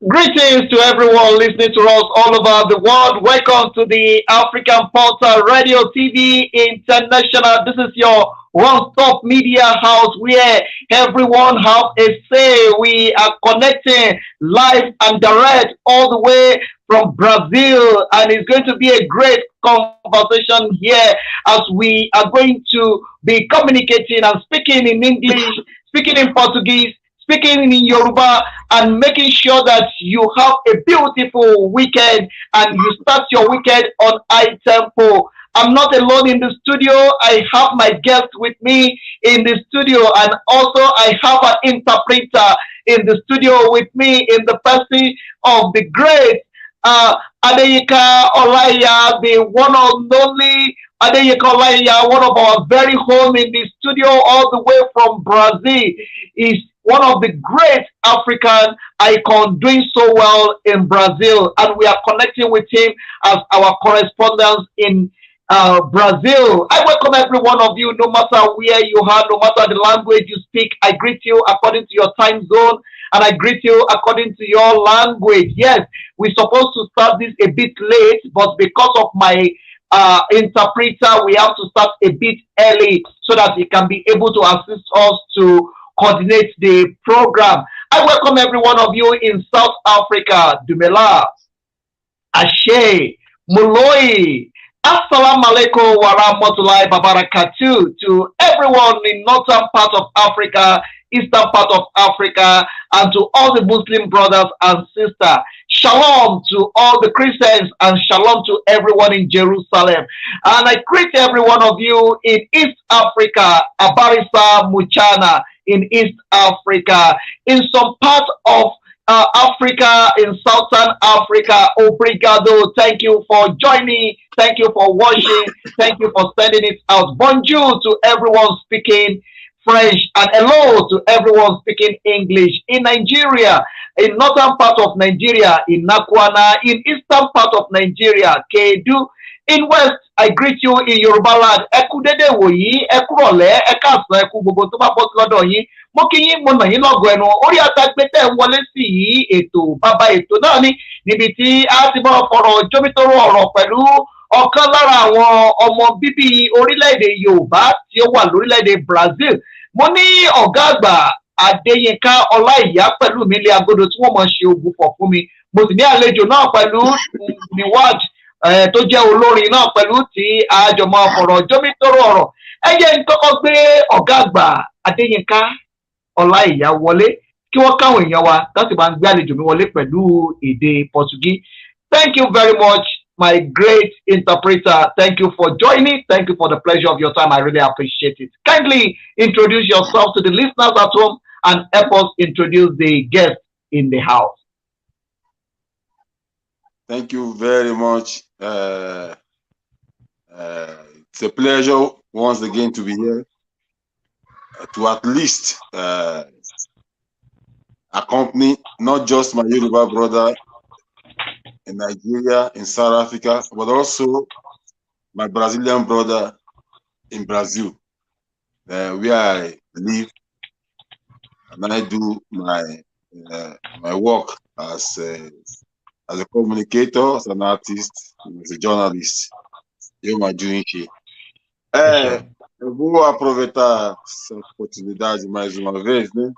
Greetings to everyone listening to us all over the world. Welcome to the African Portal Radio TV International. This is your one-stop media house where everyone have a say. We are connecting live and direct all the way from Brazil, and it's going to be a great conversation here as we are going to be communicating and speaking in English, speaking in Portuguese, speaking in Yoruba, and making sure that you have a beautiful weekend and you start your weekend on high tempo. I'm not alone in the studio. I have my guest with me in the studio, and also I have an interpreter in the studio with me in the person of the great ADEYINKA OLAIYA, the one and only ADEYINKA OLAIYA, one of our very home in the studio all the way from Brazil. Is one of the great African icon doing so well in Brazil, and we are connecting with him as our correspondent in Brazil. I welcome every one of you, no matter where you are, no matter the language you speak. I greet you according to your time zone, and I greet you according to your language. Yes, we're supposed to start this a bit late, but because of my interpreter, we have to start a bit early so that he can be able to assist us to coordinate the program. I welcome every one of you in South Africa, Dumela, Ashe, Muloi, Assalamu alaikum wa rahmatullahi wa barakatuh to everyone in northern part of Africa, eastern part of Africa, and to all the Muslim brothers and sisters. Shalom to all the Christians and shalom to everyone in Jerusalem. And I greet every one of you in East Africa, Abarisa Muchana, in East Africa, in some part of Africa, in Southern Africa. Obrigado. Thank you for joining. Thank you for watching. Thank you for sending it out. Bonjour to everyone speaking French, and hello to everyone speaking English in Nigeria, in northern part of Nigeria, in Nakwana, in eastern part of Nigeria, Kedu. In West, I greet you in Yoruba land. Eku dede woyi, eku role, ekasan, eku gbogbo tó bá bọ́ sí lọ́dọ̀ yín. Mo kí yín, mo nà yín lọ́gọ̀ ẹnu. Orí àtàgbẹ́tẹ̀ ń wọlé sí yìí ètò bàbá ètò náà ni níbi tí a ti bọ́ fọ̀rọ̀ jómítóró ọ̀rọ̀ pẹ̀lú ọ̀kan lára àwọn ọmọ bíbí orílẹ̀-èdè Yorùbá tí ó wà lórílẹ̀-èdè Brazil. Mo ní ọ̀gá àgbà ADEYINKA OLAIYA pẹ̀lú mi lé agodo tí wọ́n mọ̀ ṣe ògùnfọ̀ fún mi. Mo sì ní àlejò náà pẹ̀lú Niward tó jẹ́ olórin náà pẹ̀lú tí àjọmọ̀ ọ̀rọ̀ jómítóró ọ̀rọ̀. Ẹ jẹ́ n kọ́kọ́ gbé ọ̀gá àgbà ADEYINKA OLAIYA wọlé kí wọ́n káwọn èèyàn wa láti máa ń gbé àlejò mi wọlé pẹ̀lú èdè Portuguese. Thank you very much, my great interpreter. Thank you for joining. Thank you for the pleasure of your time. I really appreciate it. Kindly introduce yourself to the listeners at home and help us introduce the guests in the house. Thank you very much. It's a pleasure once again to be here to at least accompany not just my Yoruba brother in Nigeria, in South Africa, but also my Brazilian brother in Brazil, where I live and I do my my work as a communicator, as an artist, as a journalist. Eu, Adeyinka. Eu vou aproveitar essa oportunidade mais uma vez, né?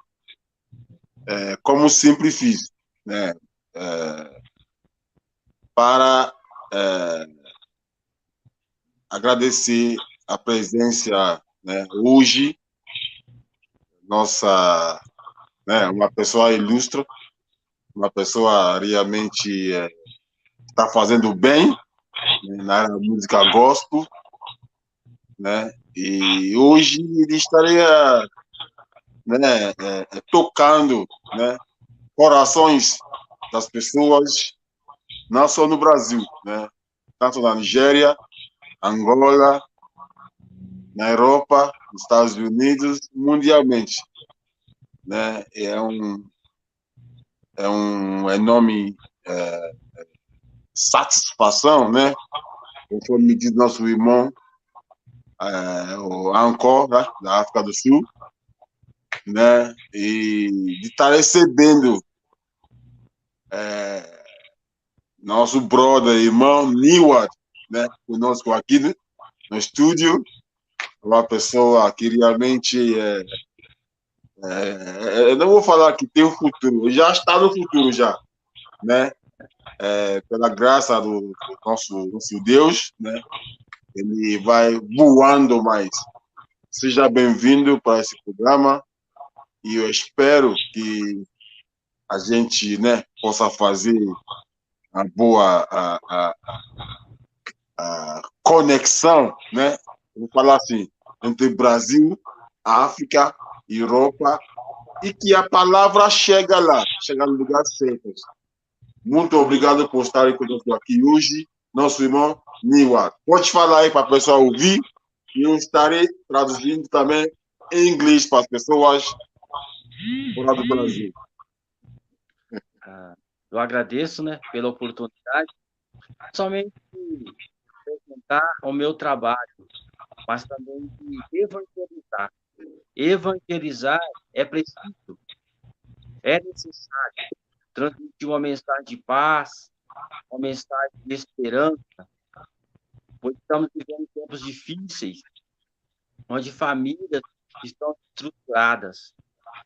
Como sempre fiz, né? Para agradecer a presença, né? Hoje, nossa, né? Uma pessoa ilustre, uma pessoa realmente está fazendo bem, né, na área da música gospel, né? E hoje ele estaria, né, tocando, né, corações das pessoas, não só no Brasil, né? Tanto na Nigéria, Angola, na Europa, nos Estados Unidos, mundialmente, né? É um enorme satisfação, né? Conforme me diz nosso irmão, o ANCOR, né? Da África do Sul, né? E de estar recebendo nosso brother, irmão Niward, né? Conosco aqui no estúdio, uma pessoa que realmente eu não vou falar que tem um futuro, já está no futuro já, né? Pela graça do nosso Deus, né? Ele vai voando mais. Seja bem-vindo para esse programa e eu espero que a gente, né, possa fazer uma boa a conexão, né? Vou falar assim, entre Brasil, África, Europa, e que a palavra chega lá, chega no lugar certo. Muito obrigado por estarem conosco aqui hoje, nosso irmão Niward. Pode falar aí para a pessoa ouvir e eu estarei traduzindo também em inglês para as pessoas fora do Brasil. Eu agradeço, né, pela oportunidade, somente de apresentar o meu trabalho, mas também de evangelizar. Evangelizar é preciso, é necessário transmitir uma mensagem de paz, uma mensagem de esperança, pois estamos vivendo tempos difíceis, onde famílias estão estruturadas,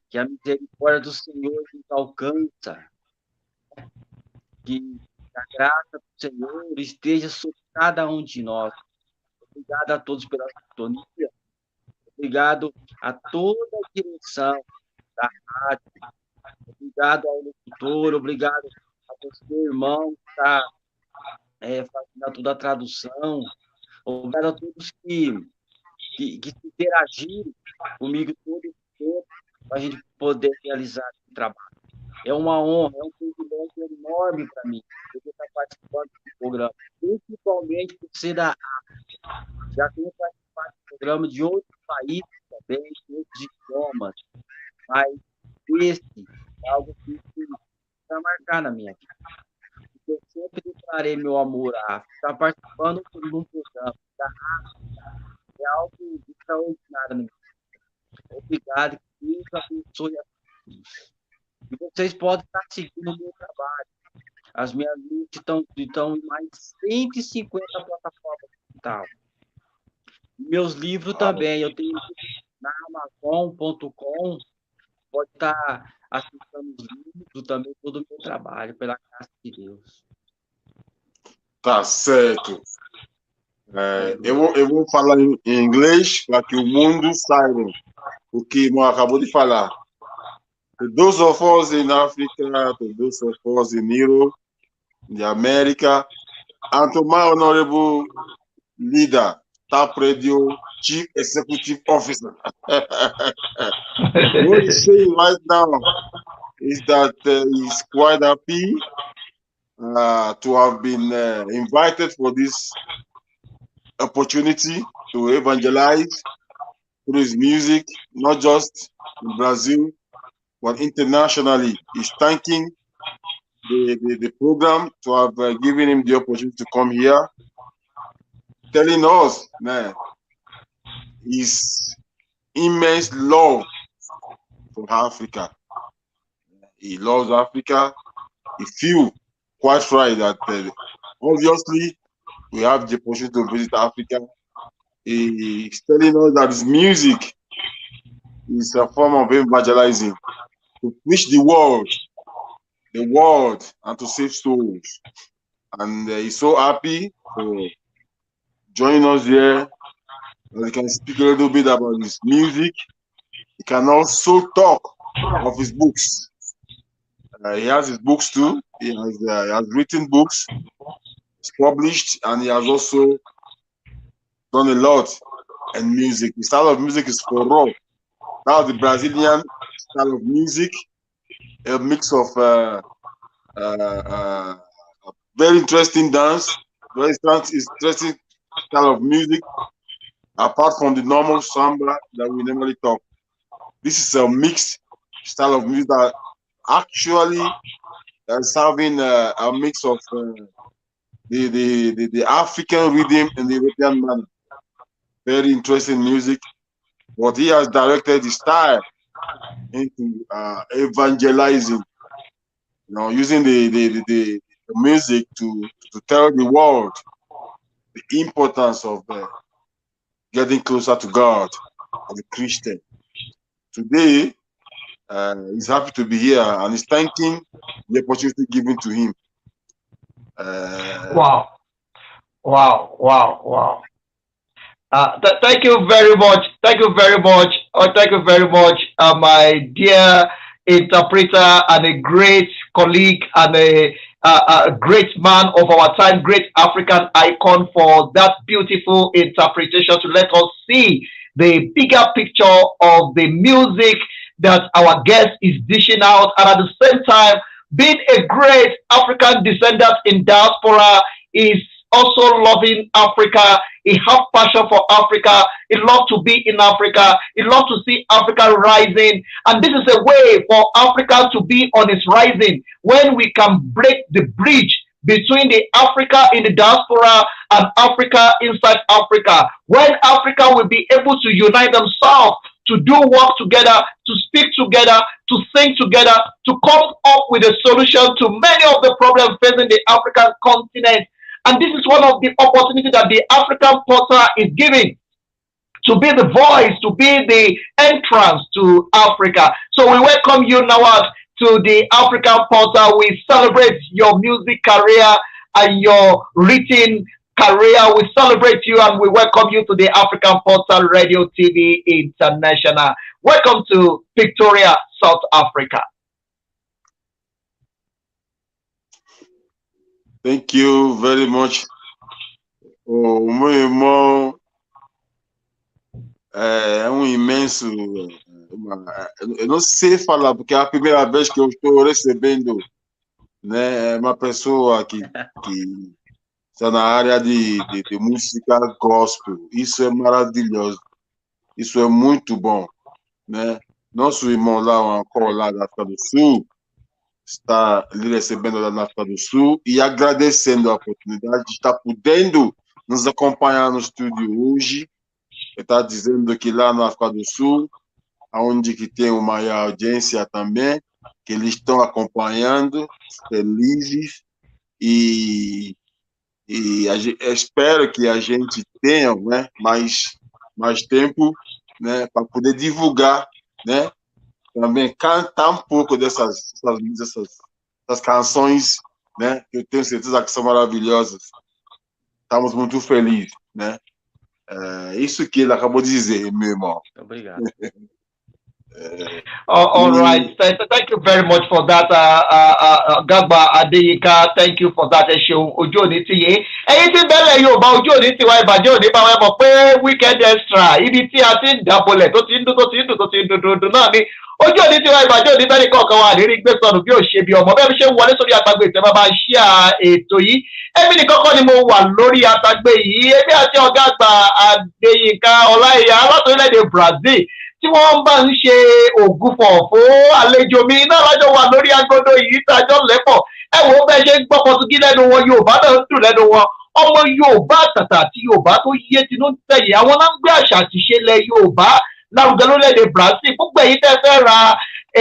que a misericórdia do Senhor nos alcança, que a graça do Senhor esteja sobre cada um de nós. Obrigado a todos pela sintonia, obrigado a toda a direção da rádio, obrigado ao locutor, obrigado a você, irmão, que está fazendo toda a tradução, obrigado a todos que interagiram comigo todo esse tempo para a gente poder realizar esse trabalho. É uma honra, é um privilégio enorme para mim poder estar participando desse programa, principalmente por ser da África. Já tenho participado do programa de outros países também, de outros idiomas, mas esse é algo que vai marcar na minha vida. Eu sempre declarei meu amor à África. Estar participando de um programa da África é algo extraordinário na minha vida. Obrigado, que Deus abençoe a todos. E vocês podem estar seguindo o meu trabalho. As minhas músicas estão em mais de 150 plataformas digitais. Meus livros também, eu tenho na Amazon.com, pode estar acessando os livros também, todo o meu trabalho, pela graça de Deus. Tá certo. Eu vou falar em inglês para que o mundo saiba o que o irmão acabou de falar. To those of us in Africa, to those of us in Europe, in America, and to my honorable leader, Top Radio Chief Executive Officer. What he's saying right now is that he's quite happy to have been invited for this opportunity to evangelize through his music, not just in Brazil, but internationally. He's thanking the program to have given him the opportunity to come here, telling us, man, his immense love for Africa. he loves Africa. He feels quite right that obviously we have the opportunity to visit Africa. He's telling us that his music is a form of evangelizing, to preach the word, and to save souls. And he's so happy for joining us here. He can speak a little bit about his music. He can also talk of his books. He has his books too. He has written books, he's published, and he has also done a lot in music. The style of music is forró. That's the Brazilian style of music, a mix of very interesting dance, very interesting style of music, apart from the normal samba that we normally talk. This is a mixed style of music that actually is having a mix of the African rhythm and the European manner. Very interesting music. But he has directed his style into evangelizing, using the music to tell the world the importance of getting closer to God as a Christian. Today, he's happy to be here and he's thanking the opportunity given to him. Wow. Thank you very much. Thank you very much. Thank you very much, my dear interpreter and a great colleague and a great man of our time, great African icon, for that beautiful interpretation to let us see the bigger picture of the music that our guest is dishing out, and at the same time, being a great African descendant in diaspora, is also loving Africa. He have passion for Africa. He love to be in Africa. He love to see Africa rising. And this is a way for Africa to be on its rising, when we can break the bridge between the Africa in the diaspora and Africa inside Africa. When Africa will be able to unite themselves, to do work together, to speak together, to sing together, to come up with a solution to many of the problems facing the African continent. And this is one of the opportunities that the African Portal is giving, to be the voice, to be the entrance to Africa. So we welcome you, Niward, to the African Portal. We celebrate your music career and your written career. We celebrate you and we welcome you to the African Portal Radio TV International. Welcome to Victoria, South Africa. Thank you very much. É imenso. Eu não sei falar, porque é a primeira vez que eu estou recebendo, né, uma pessoa que está na área de música gospel. Isso é maravilhoso. Isso é muito bom, né? Nosso irmão lá, o Ancor lá da África do Sul, está lhe recebendo lá na África do Sul e agradecendo a oportunidade de estar podendo nos acompanhar no estúdio hoje. Ele está dizendo que lá na África do Sul, onde que tem uma maior audiência também, que eles estão acompanhando, felizes, e espero que a gente tenha, né, mais tempo, né, para poder divulgar, né, também cantar um pouco dessas canções, né, que eu tenho certeza que são maravilhosas. Estamos muito felizes, né? Isso que ele acabou de dizer, meu irmão. Obrigado. All right. Thank you very much for that, Gagba Adeyinka. Thank you for that. Ojú òní ti yé. Ẹ̀yin tí bẹ́lẹ̀ Yorùbá, ojú òní ti wá, ìbàjẹ́ òní bá wá mọ̀ pé Weekend Extra, ibi tí a ti ń dàbọ̀lẹ̀ tó ti ń dùn náà ni. Ojú òní ti wá, ìbàjẹ́ òní bẹ́ẹ̀ ni kọ̀ọ̀kan wà lérí gbé sọnù bí ò ṣe bí ọmọ. Bẹ́ẹ̀ bí ṣe ń wọlé sórí àtàgbé ìtẹ́ bá ṣí ètò yìí. Èmi nìkan kọ́ ni mo wà lórí àtàgbé yìí. Èmi àti ọ̀gá àgbà Adéyínká Ọláìyá láti orílẹ̀-èdè Brazil, tí wọ́n bá ń ṣe ògùfọ̀ fún àlejò mi náà lájọ wà lórí agodo yìí tájọ́ lẹ́pọ̀. Ẹ wo bẹ́ẹ̀ ṣe ń gbọ́ Pọtugí lẹ́nu wọn, Yorùbá náà ń dùn lẹ́nu wọn. Ọmọ Yorùbá àtàtà àti Yorùbá tó yé tinú tẹ̀yìn, àwọn náà ń gbé àṣà àti ìṣe ilẹ̀ Yorùbá lárugẹ lórílẹ̀-èdè Brazil. Gbogbo èyí tẹ́ fẹ́ ra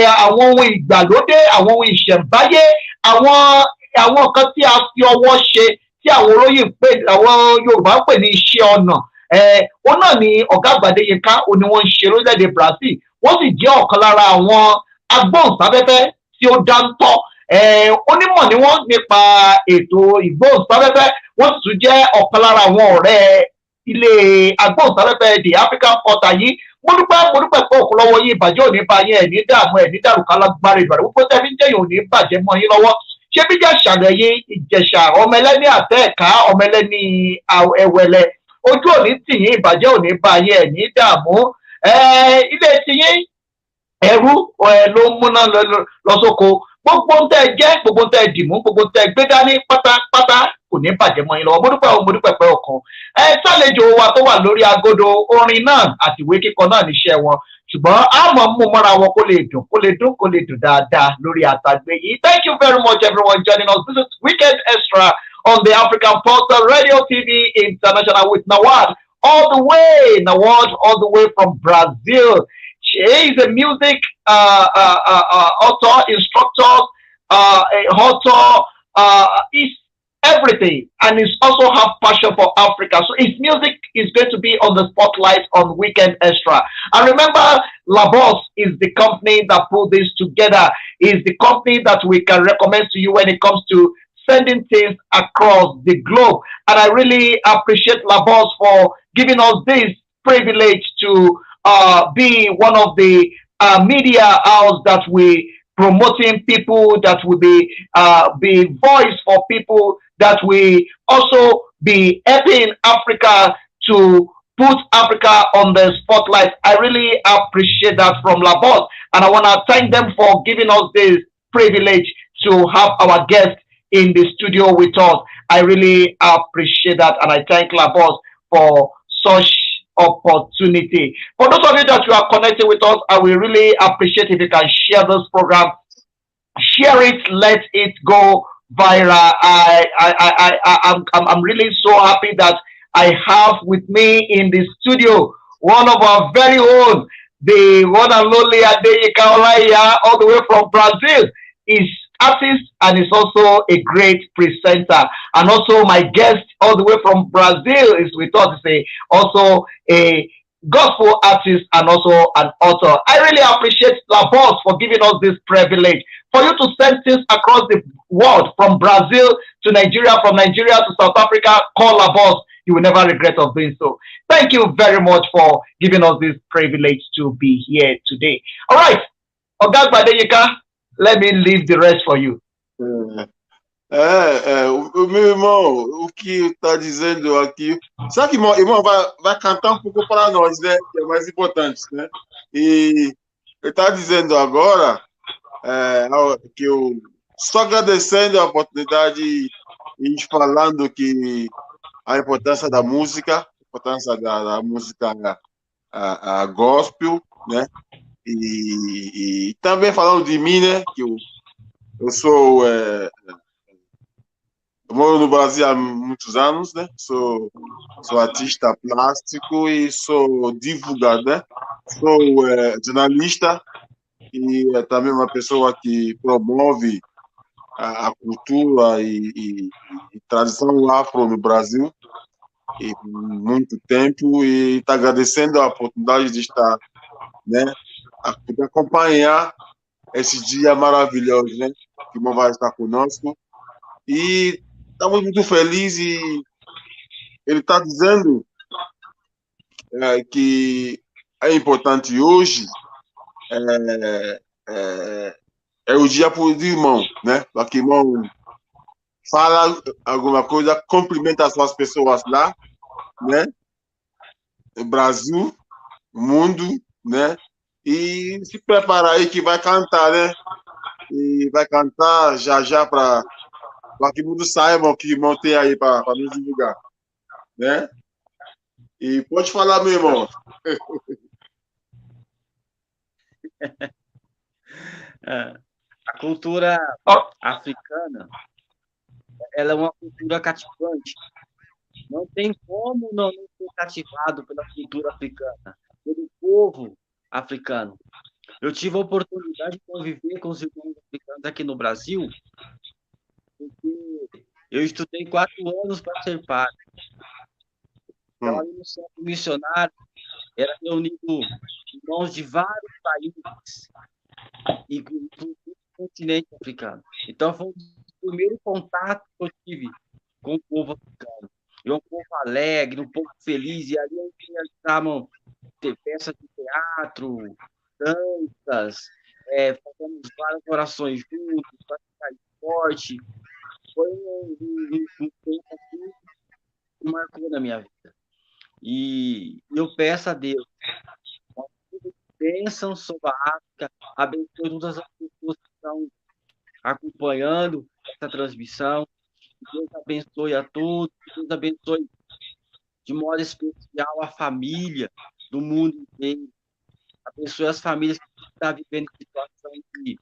àwọn ohun ìgbàlódé, àwọn ohun ìṣẹ̀ǹbáyé, àwọn nǹkan tí a fi ọwọ́ ṣe tí àwọn Yorùbá ń pè ní iṣẹ́ ọnà. Òun náà ni ọ̀gá àgbà Adéyínká òun ni wọ́n ń ṣe lórílẹ̀‐èdè Brazil. Wọ́n sì jẹ́ ọ̀kan lára àwọn agbóhùnsáfẹ́fẹ́ tí ó dáńtọ́. Onímọ̀ ni wọ́n nípa ètò ìgbóhùnsáfẹ́fẹ́. Wọ́n sì tún jẹ́ ọ̀kan lára àwọn ọ̀rẹ́ ilé agbóhùnsáfẹ́fẹ́ the African Portal yìí. Mo dúpẹ́ pé òkú lọ́wọ́ yín, ìbàjẹ́ ò ní bá yín, ẹ̀ ní dààmú, ẹ̀ ní dàrúkà lágbára Ìbàdàn. Gbogbo tẹ́bí ń jẹ́yìn ò ní bàjẹ́ mọ́ yín lọ́wọ́. Ṣé bí jẹ́ ṣàlẹ̀yìn Ìjẹ̀ṣà, ọmọ ẹlẹ́ni àtẹ́ẹ̀ká, ọmọ ẹlẹ́ni ẹ̀wẹ̀lẹ̀, ojú ò ní tì yín, ìbàjẹ́ ò ní bá yín, ẹ̀ ní dààmú. Ilé ti yín ẹrú ló ń múná lọ sóko. Gbogbo ń tẹ́ jẹ́, gbogbo ń tẹ́ dìmú, gbogbo ń tẹ́ gbé dání pátápátá kò ní bàjẹ́ mọ́ yín lọ́wọ́. Mo dúpẹ́ pé ọkàn. Sálejò wa tó wà lórí agodo orin náà àti ìwé kíkọ náà níṣẹ́ wọn. Ṣùgbọ́n a mọ̀ mú mọ́ra wọn kó lè dùn dáadáa lórí àtàgbé yìí. Thank you very much everyone joining us. This is Weekend Extra on the African Portal Radio TV International with Niward all the way from Brazil. She is a music author, instructor, author, is everything, and is also have passion for Africa. So his music is going to be on the spotlight on Weekend Extra. And remember, La Boss is the company that put this together. Is the company that we can recommend to you when it comes to sending things across the globe. And I really appreciate La Boss for giving us this privilege to be one of the media house that we promoting people, that will be voice for people, that we also be helping Africa to put Africa on the spotlight. I really appreciate that from La Boss, and I want to thank them for giving us this privilege to have our guest in the studio with us. I really appreciate that, and I thank La Boss for such opportunity. For those of you that you are connected with us, I will really appreciate if you can share this program. Share it, let it go viral. I'm really so happy that I have with me in the studio one of our very own, the one and only ADEYINKA OLAIYA, all the way from Brazil. Is artist and is also a great presenter, and also my guest all the way from Brazil is with us. Is also a gospel artist and also an author. I really appreciate La Boss for giving us this privilege for you to send things across the world, from Brazil to Nigeria, from Nigeria to South Africa. Call La Boss. You will never regret of doing so. Thank you very much for giving us this privilege to be here today. All right, Oga ADEYINKA, let me leave the rest for you. Meu irmão, o que está dizendo aqui, sabe que irmão vai cantar um pouco para nós, né? Que é mais importante, né? E ele está dizendo agora que eu só agradecendo a oportunidade e falando que a importância da música, a importância da música a gospel, né? E também falando de mim, né? Que eu sou eu moro no Brasil há muitos anos, né? Sou artista plástico e sou divulgador, né? Sou jornalista e também uma pessoa que promove a cultura e tradição afro no Brasil e muito tempo, e está agradecendo a oportunidade de estar, né? De acompanhar esse dia maravilhoso, né? Que o irmão vai estar conosco. E estamos muito felizes. E ele está dizendo que é importante hoje, é o dia do irmão, né? Para que o irmão fala alguma coisa, cumprimenta as suas pessoas lá, né? No Brasil, no mundo, né? E se prepara aí que vai cantar, né? E vai cantar já para que o mundo saiba o que o irmão tem aí para nos divulgar, né? E pode falar, meu irmão. A cultura africana, ela é uma cultura cativante. Não tem como não ser cativado pela cultura africana, pelo povo africano. Eu tive a oportunidade de conviver com os irmãos africanos aqui no Brasil, porque eu estudei 4 anos para ser padre. Então, ali no centro missionário, era reunido irmãos de vários países, inclusive do continente africano. Então, foi um dos primeiros contatos que eu tive com o povo africano. É um povo alegre, um povo feliz, e ali eles realizavam peças de teatro, danças, fazemos várias orações juntos, praticar esporte. Foi um tempo assim, que marcou na minha vida. E eu peço a Deus, bênção sobre a África, abençoe todas as pessoas que estão acompanhando essa transmissão. Que Deus abençoe a todos, que Deus abençoe de modo especial a família do mundo inteiro. Abençoe as famílias que estão vivendo em situação de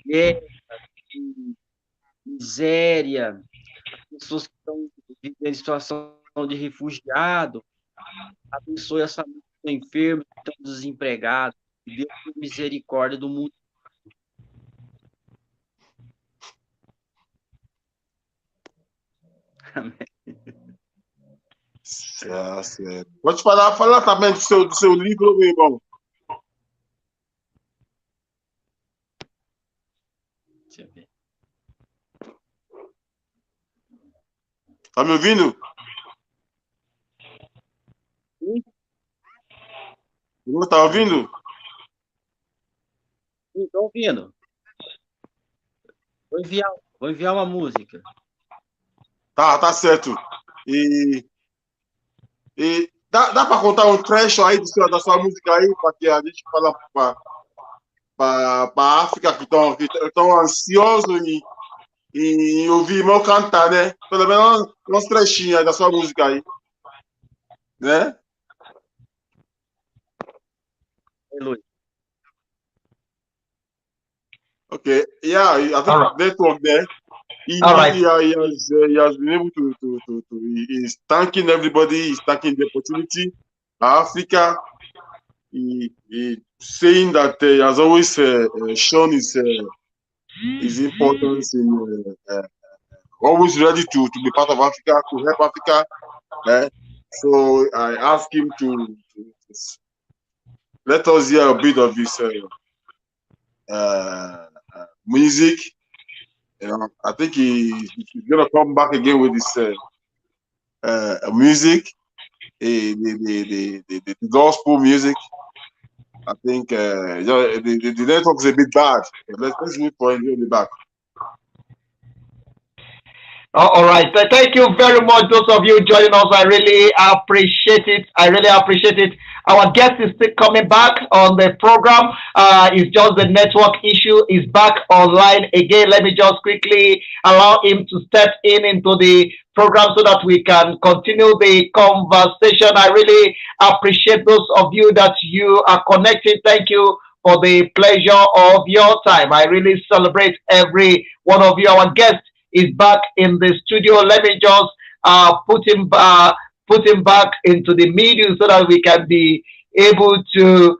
guerra, de miséria, as pessoas que estão vivendo em situação de refugiado. Abençoe as famílias que estão enfermas, que estão desempregados. Que Deus tenha misericórdia do mundo. Certo. Pode falar também do seu livro, meu irmão. Deixa eu ver. Tá me ouvindo? Não tá ouvindo? Estou ouvindo. Vou enviar uma música. Tá certo. E dá para contar um trecho aí da sua música aí, para que a gente fala para a África que estão ansiosos e ouvir irmão cantar, né? Pelo menos uns trechinhos aí da sua música aí, né? Aleluia. Okay. Yeah, I think All right. network there. All right. He has been able he's thanking everybody, he's thanking the opportunity. Africa, he saying that he has always shown his importance in always ready to be part of Africa, to help Africa. So I asked him to let us hear a bit of his music. I think he's gonna come back again with his music, the gospel music. I think the network is a bit bad. Let's wait for him to be back. All right. Thank you very much, those of you joining us. I really appreciate it. I really appreciate it. Our guest is still coming back on the program. It's just the network issue. Is back online again. Let me just quickly allow him to step in into the program so that we can continue the conversation. I really appreciate those of you that you are connected. Thank you for the pleasure of your time. I really celebrate every one of you. Our guest is back in the studio. Let me just put him back into the medium so that we can be able to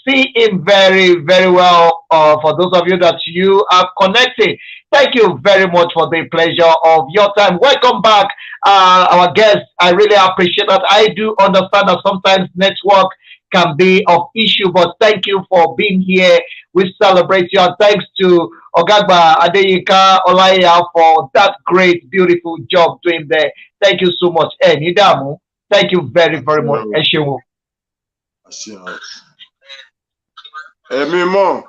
see him very very well. For those of you that you are connecting, thank you very much for the pleasure of your time. Welcome back, our guests. I really appreciate that. I do understand that sometimes network can be of issue, but thank you for being here. We celebrate you, and thanks to Ogagba Adeyinka OLAIYA for that great, beautiful job doing there. Thank you so much. Nidamu, thank you very, very much. Eshewo. Meu irmão,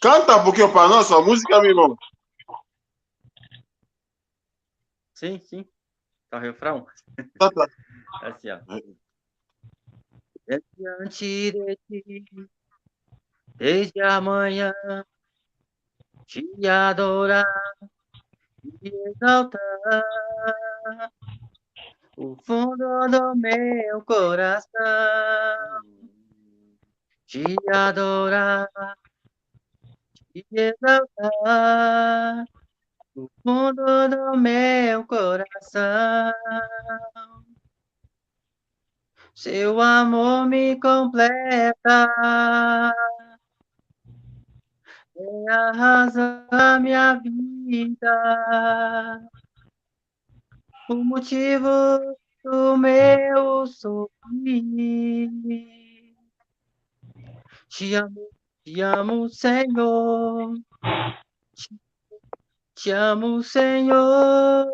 canta um pouquinho para nós a música, meu irmão. Sim. Tá o refrão? Tá. Assim, ó. Diante de ti, desde amanhã, te adorar e exaltar o fundo do meu coração, te adorar e exaltar o fundo do meu coração. Seu amor me completa, é a razão da minha vida, o motivo do meu sorrir. Te amo, Senhor, te amo, Senhor.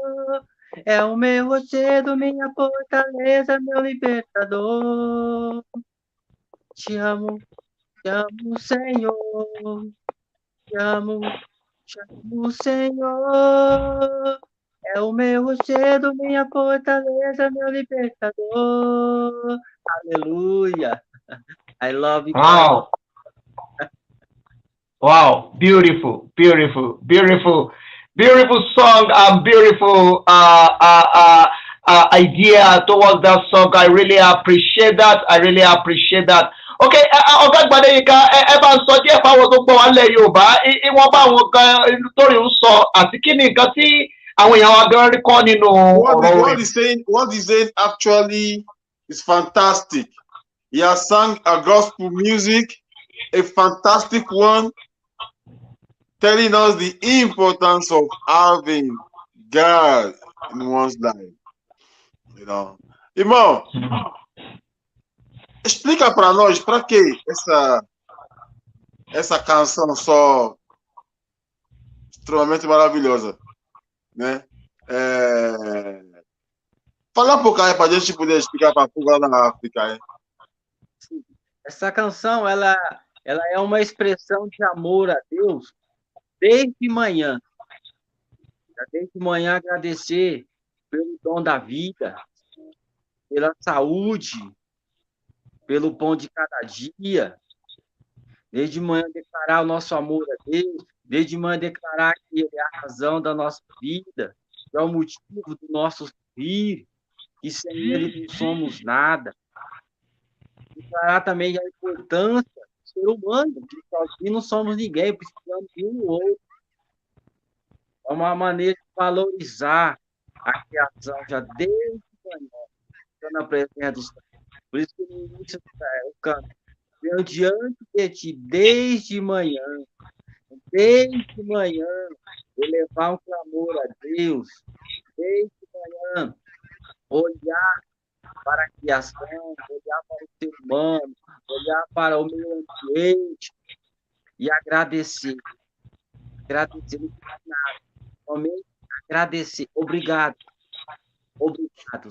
É o meu rochedo, minha fortaleza, meu libertador. Te amo, Senhor. Te amo, Senhor. É o meu rochedo, minha fortaleza, meu libertador. Aleluia. I love you. Wow. Wow, beautiful, beautiful, beautiful, beautiful song and beautiful idea towards that song. I really appreciate that. I really appreciate that. Okay, ọ̀gá Gbadeyinka ẹ bá ń sọ díẹ̀ fáwọn tó gbọ́ wá lẹ̀ Yorùbá ìwọ̀n bá àwọn gan torí ń sọ àti kí ni nǹkan tí àwọn èèyàn wa gan rí kọ́ nínú ọ̀rọ̀ rẹ̀. What he's saying actually is fantastic. He has sung a gospel music, a fantastic one, telling us the importance of having God in one's life. You know. Irmão, explica para nós para que essa canção só extremamente maravilhosa, né? Fala um pouco aí para a gente poder explicar para a povo lá na África. Hein? Essa canção, ela é uma expressão de amor a Deus desde manhã. Desde manhã agradecer pelo dom da vida, pela saúde, pelo pão de cada dia. Desde manhã declarar o nosso amor a Deus, desde manhã declarar que Ele é a razão da nossa vida, que é o motivo do nosso sorrir, que sem Ele não somos nada. Declarar também a importância do ser humano, que sozinho não somos ninguém, precisamos de um outro. É uma maneira de valorizar a criação já desde manhã, na presença do Senhor. Por isso que no início eu canto, venho diante de ti desde manhã, elevar um clamor a Deus, desde manhã, olhar para a criação, olhar para o ser humano, olhar para o meio ambiente e agradecer. Agradecer não faz nada, somente agradecer. Obrigado. Obrigado.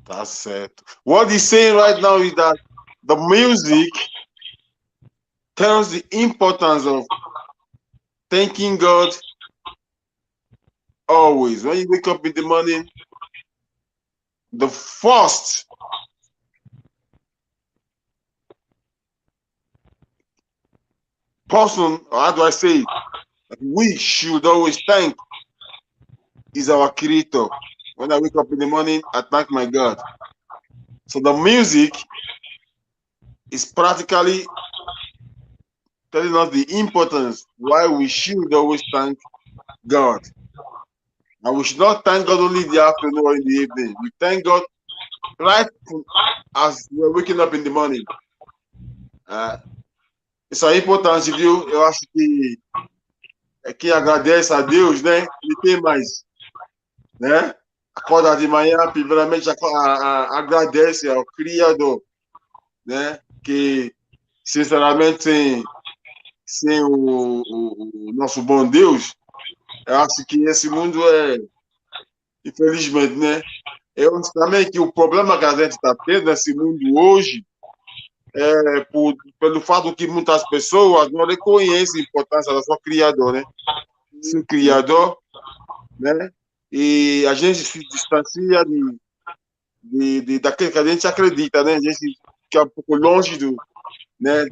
Tá certo. What he's saying right now is that the music tells the importance of thanking God always. When you wake up in the morning, the first person, or how do I say it, we should always thank is our Creator. When I wake up in the morning, I thank my God. So the music is practically telling us the importance why we should always thank God. And we should not thank God only in the afternoon or in the evening. We thank God right as we're waking up in the morning. Isso aí é importante, viu? Eu acho que quem agradece a Deus, né? Ele tem mais, né? Acorda de manhã, primeiramente agradece ao Criador, né? Que, sinceramente, sem o nosso bom Deus, eu acho que esse mundo infelizmente, né? Eu acho também que o problema que a gente está tendo nesse mundo hoje pelo fato que muitas pessoas não reconhecem a importância do seu Criador, né? Seu Criador, né? E a gente se distancia daquilo que a gente acredita, né? A gente fica um pouco longe do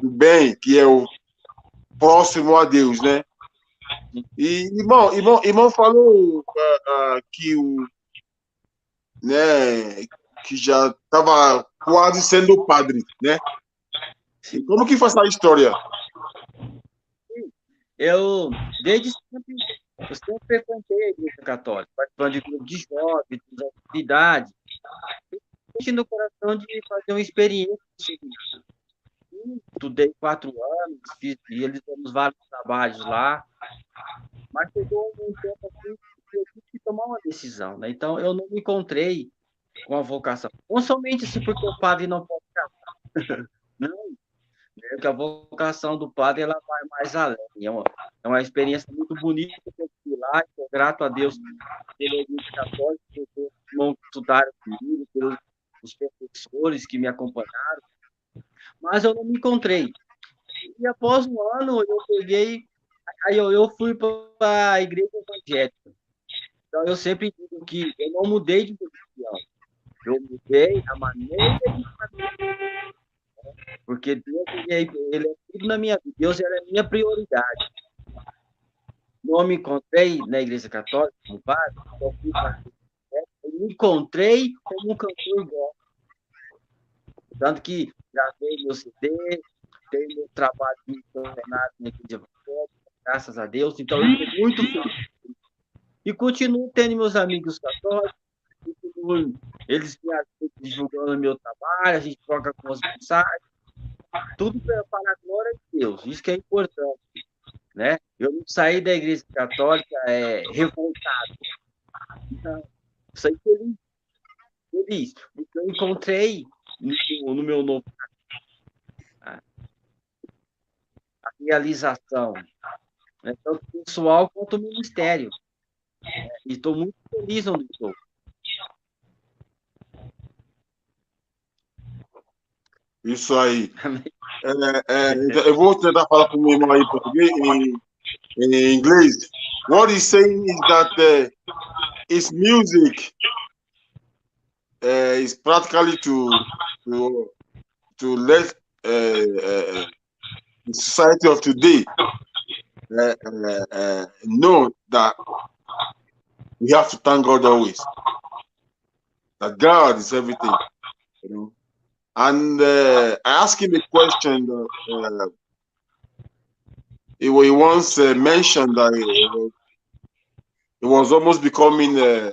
bem, que é o próximo a Deus, né? E irmão falou que que já estava quase sendo padre, né? E como que foi essa história? Eu sempre frequentei a igreja católica, participando de grupo de jovens, de atividades. senti no coração de fazer uma experiência. Estudei 4 anos, realizamos vários trabalhos lá, mas chegou um tempo assim que eu tive que tomar uma decisão, né? Então, eu não me encontrei com a vocação. Não somente assim porque o padre não pode casar, não, é que a vocação do padre ela vai mais além. É uma experiência muito bonita que eu fui lá, sou grato a Deus pela Igreja Católica, pelos irmãos que estudaram comigo, pelos os professores que me acompanharam, mas eu não me encontrei. E após um ano, eu peguei, aí eu fui para a igreja evangélica. Então, eu sempre digo que eu não mudei de religião, eu mudei a maneira de fazer, porque Deus, ele é tudo na minha vida, Deus ele é minha prioridade. Não me encontrei na igreja católica, como padre, eu fui para a igreja evangélica, eu me encontrei como um cantor gospel. Tanto que gravei meu CD, tenho meu trabalho missionário na igreja evangélica, graças a Deus. Então, eu estou muito feliz. E continuo tendo meus amigos católicos, eles me ajudam divulgando meu trabalho, a gente troca com as mensagens, tudo para a glória de Deus. Isso que é importante, né? Eu não saí da igreja católica revoltado. Então, saí feliz, porque eu encontrei no meu novo a realização, né? Tanto pessoal quanto ministério. E estou muito feliz onde estou. Isso aí. Eu vou tentar falar com o meu irmão aí em português, em inglês. What he's saying is that his music is practically to let the society of today know that we have to thank God always. That God is everything, you know. And I asked him a question. He once mentioned that he was almost becoming a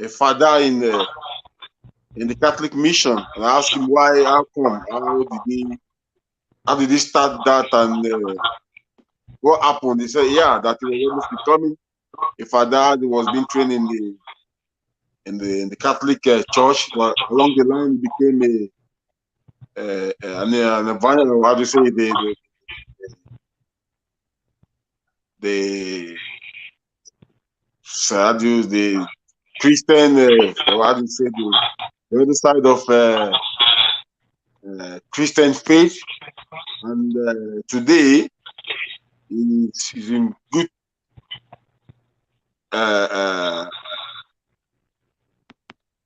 father in the Catholic mission. And I asked him why, how come, how did he start that, and what happened? He said, yeah, that he was almost becoming a father. He was being trained in the Catholic Church, but along the line he became an evangel. How do you say the Christian? How do you say the other side of Christian faith? And today he's in good.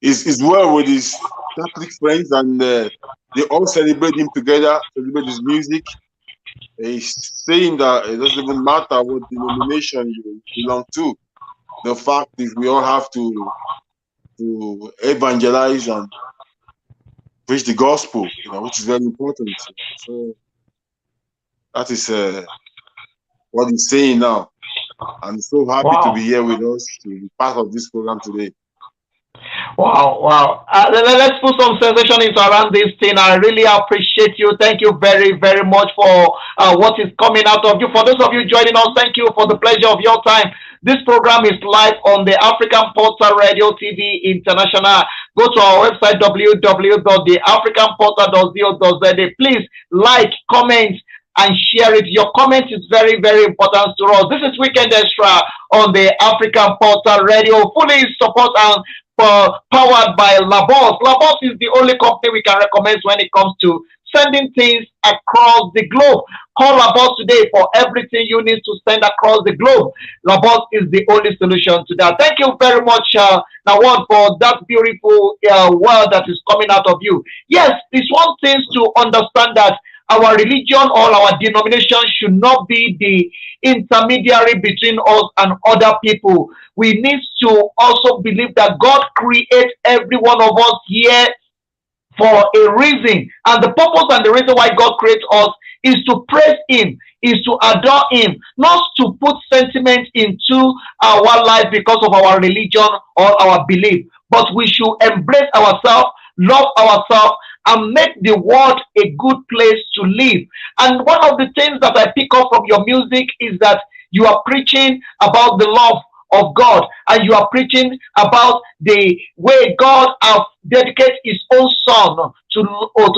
Is well with his Catholic friends, and they all celebrate him together, celebrate his music. He's saying that it doesn't even matter what denomination you belong to. The fact is, we all have to evangelize and preach the gospel, which is very important. So that is what he's saying now. I'm so happy to be here with us, to be part of this program today. Wow. Let's put some sensation into around this thing. I really appreciate you. Thank you very, very much for what is coming out of you. For those of you joining us, thank you for the pleasure of your time. This program is live on the African Portal Radio TV International. Go to our website, www.theafricanportal.co.za. Please like, comment, and share it. Your comment is very, very important to us. This is Weekend Extra on the African Portal Radio, fully support and powered by Labos. Labos is the only company we can recommend when it comes to sending things across the globe. Call Labos today for everything you need to send across the globe. Labos is the only solution to that. Thank you very much, Niward, for that beautiful word that is coming out of you. Yes, it's one thing to understand that our religion or our denomination should not be the intermediary between us and other people. We need to also believe that God created every one of us here for a reason. And the purpose and the reason why God creates us is to praise Him, is to adore Him, not to put sentiment into our life because of our religion or our belief. but we should embrace ourselves, love ourselves, and make the world a good place to live. And one of the things that I pick up from your music is that you are preaching about the love of God, and you are preaching about the way God has dedicated his own son to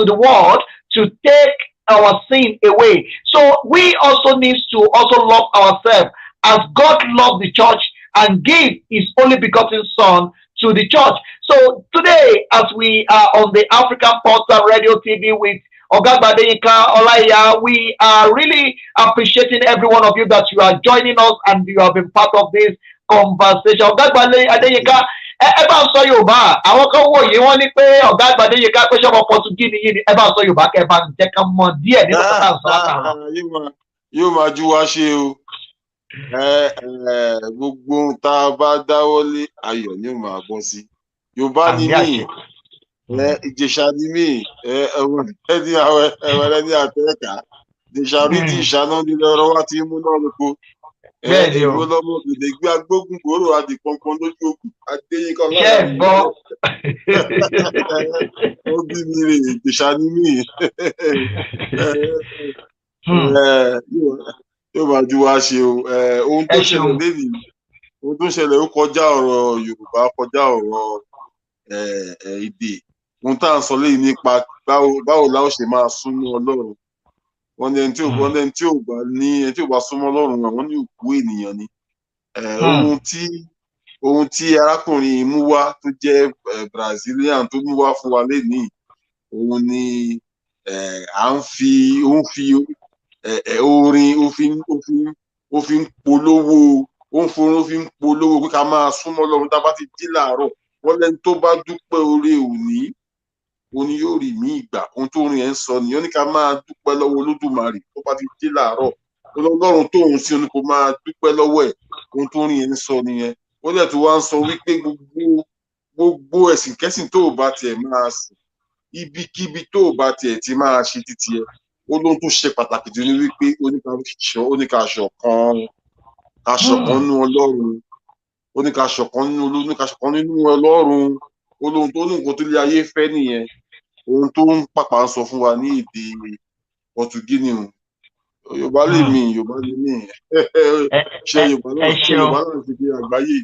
the world to take our sin away. So we also need to also love ourselves as God loved the church and gave his only begotten son to the church. So today, as we are on the African Portal Radio TV with ADEYINKA, OLAIYA, we are really appreciating every one of you that you are joining us and you have been part of this conversation. ADEYINKA, ẹ bá ń sọ Yorùbá, àwọn kan wò yìí wọ́n ní pé ọ̀gá àgbà ADEYINKA pé ṣọmọ Pọtugí ni yìí ni, ẹ bá ń sọ Yorùbá kẹ bá ń jẹ́ ká mọ díẹ̀ nínú kọta ń sọ látàrọ. Yóò máa ju wá ṣe o. Gbogbo tá a bá dáwọ́lé ayọ̀ ni ó máa bọ́ sí. Yorùbá ni mí, Ìjẹ̀ṣà ni mí, ẹ̀wọ̀n ní àtẹ́ẹ̀ká. Ìjẹ̀ṣà rí ti ìṣáná nílẹ̀ ọ̀rọ̀ wá ti mú náà lóko. Èwo lọ́mọ òdòdó gbé agbógun gbòòrò àdì pọnpọn lójú òkú. ADEYINKA láàrin ó bí mi rè, Ìjẹ̀ṣà ni mí. Yóò máa ju wá ṣe o. Ohun tó ṣẹlẹ̀ lẹ́yìn, ohun tó ṣẹlẹ̀ ó kọjá ọ̀rọ̀ Yorùbá, kọjá ọ̀rọ̀ èdè. Ohun tá à ń sọ lẹ́yìn nípa báwo la ó ṣe máa súnmọ́ Ọlọ́run. Wọ́n ní ẹni tí ò bá súnmọ́ Ọlọ́run àwọn ní òkú ènìyàn ni. Ohun tí arákùnrin mú wá tó jẹ́ Brazilian tó mú wá fún wa lénìí, òun ni òun fi orin ó fi ń polówó, ó fi ń polówó pé ká máa súnmọ́ Ọlọ́run tá a bá ti jí láàárọ̀. Wọ́n lẹ́ni tó bá dúpẹ́ oore òní, òní yóò rí mí ìgbà. Ohun tó orin ẹ̀ ń sọ nìyẹn, ó ní ká máa dúpẹ́ lọ́wọ́ Olódùmarè tó bá ti jí láàárọ̀. Ọlọ́run tó òun sí ó ní kó máa dúpẹ́ lọ́wọ́ ẹ̀. Ohun tó orin ẹ̀ ń sọ nìyẹn. Ó dẹ̀ tó wá ń sọ wípé gbogbo ẹ̀sìn kẹ́sìn tó bá tiẹ̀ máa sìn, ibikíbi tó bá tiẹ̀ ti máa ṣe títí ẹ, ó lóhun tó ṣe pàtàkì jù ní wípé ó ní ká ṣọ̀kan nínú Ọlọ́run, ó ní ká ṣọ̀kan nínú Ọlọ́run. Ó lóhun tó nǹkan tó lé ayé fẹ́ nìyẹn. Ohun tó ń pàpà ń sọ fún wa ní èdè Pọtugí ni o. Yorùbá lè mí, ṣe Yorùbá náà ti di àgbáyé.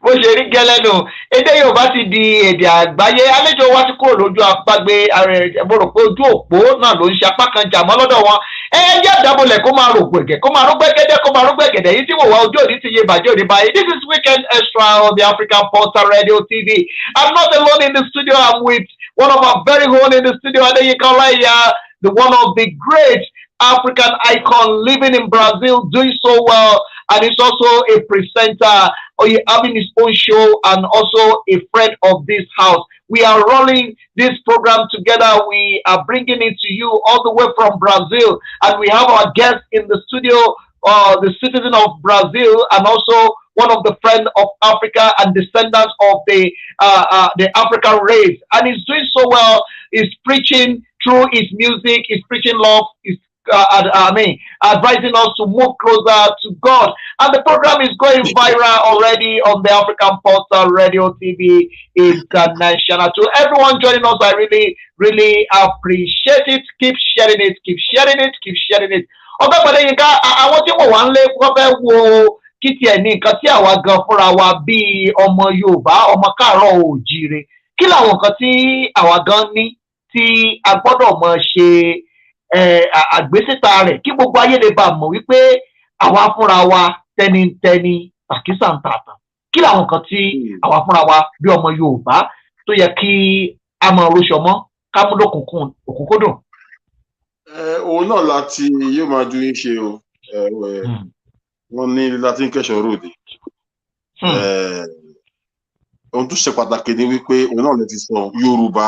Bó ṣe rí gẹ́lẹ́ nù, èdè Yorùbá ti di èdè àgbáyé. Àlejò wa ti kúrò lójú àpagbé, mo rò pé ojú òpó náà ló ń ṣe apá kan jà mọ́ lọ́dọ̀ wọn. Jẹ́ àdábọ̀lẹ̀ kó máa rògbò ẹ̀gẹ̀, kó máa rúgbẹ́ gẹ́gẹ́, kó máa rúgbẹ́ gẹ̀dẹ̀. Yìí tí mo wá ojú òní ti yé bàjẹ́ òní báyìí. This is Weekend Extra on the African Portal Radio TV. I'm not alone in the studio. I'm with one of our very own in the studio, ADEYINKA OLAIYA, the one of the great African icon living in Brazil, doing so well, and he's also a presenter, or having his own show, and also a friend of this house. We are rolling this program together. We are bringing it to you all the way from Brazil, and we have our guest in the studio, the citizen of Brazil, and also one of the friends of Africa and descendants of the African race. And he's doing so well. He's preaching through his music. He's preaching love. He's advising us to move closer to God. And the program is going viral already on the African Portal Radio TV International. To everyone joining us, I really, really appreciate it. Keep sharing it. Keep sharing it. Keep sharing it. Ọ̀gá ADEYINKA, àwọn tí wọ́n wá ń lé wọ́n fẹ́ wo kí tiẹ̀ ní nǹkan tí àwa gan fúnra wa bíi ọmọ Yorùbá, ọmọ káàárọ̀ oòjíire. Kí làwọn nǹkan tí àwa gan ní tí a gbọ́dọ̀ mọ̀ ṣe àgbésíta rẹ̀ kí gbogbo ayé lè bá mọ̀ wípé àwa fúnra wa tẹnitẹni àkísà ń tààtà. Kí làwọn nǹkan tí àwa fúnra wa bí ọmọ Yorùbá tó yẹ kí a mọ̀ oróṣọ mọ́ ká mú lókùnkúndùn. Òun náà láti yóò máa ju yín ṣe o. Wọ́n ní láti ń kẹ́ṣọ̀ ròde. Ohun tó ṣe pàtàkì ni wípé òun náà lè ti sọ Yorùbá.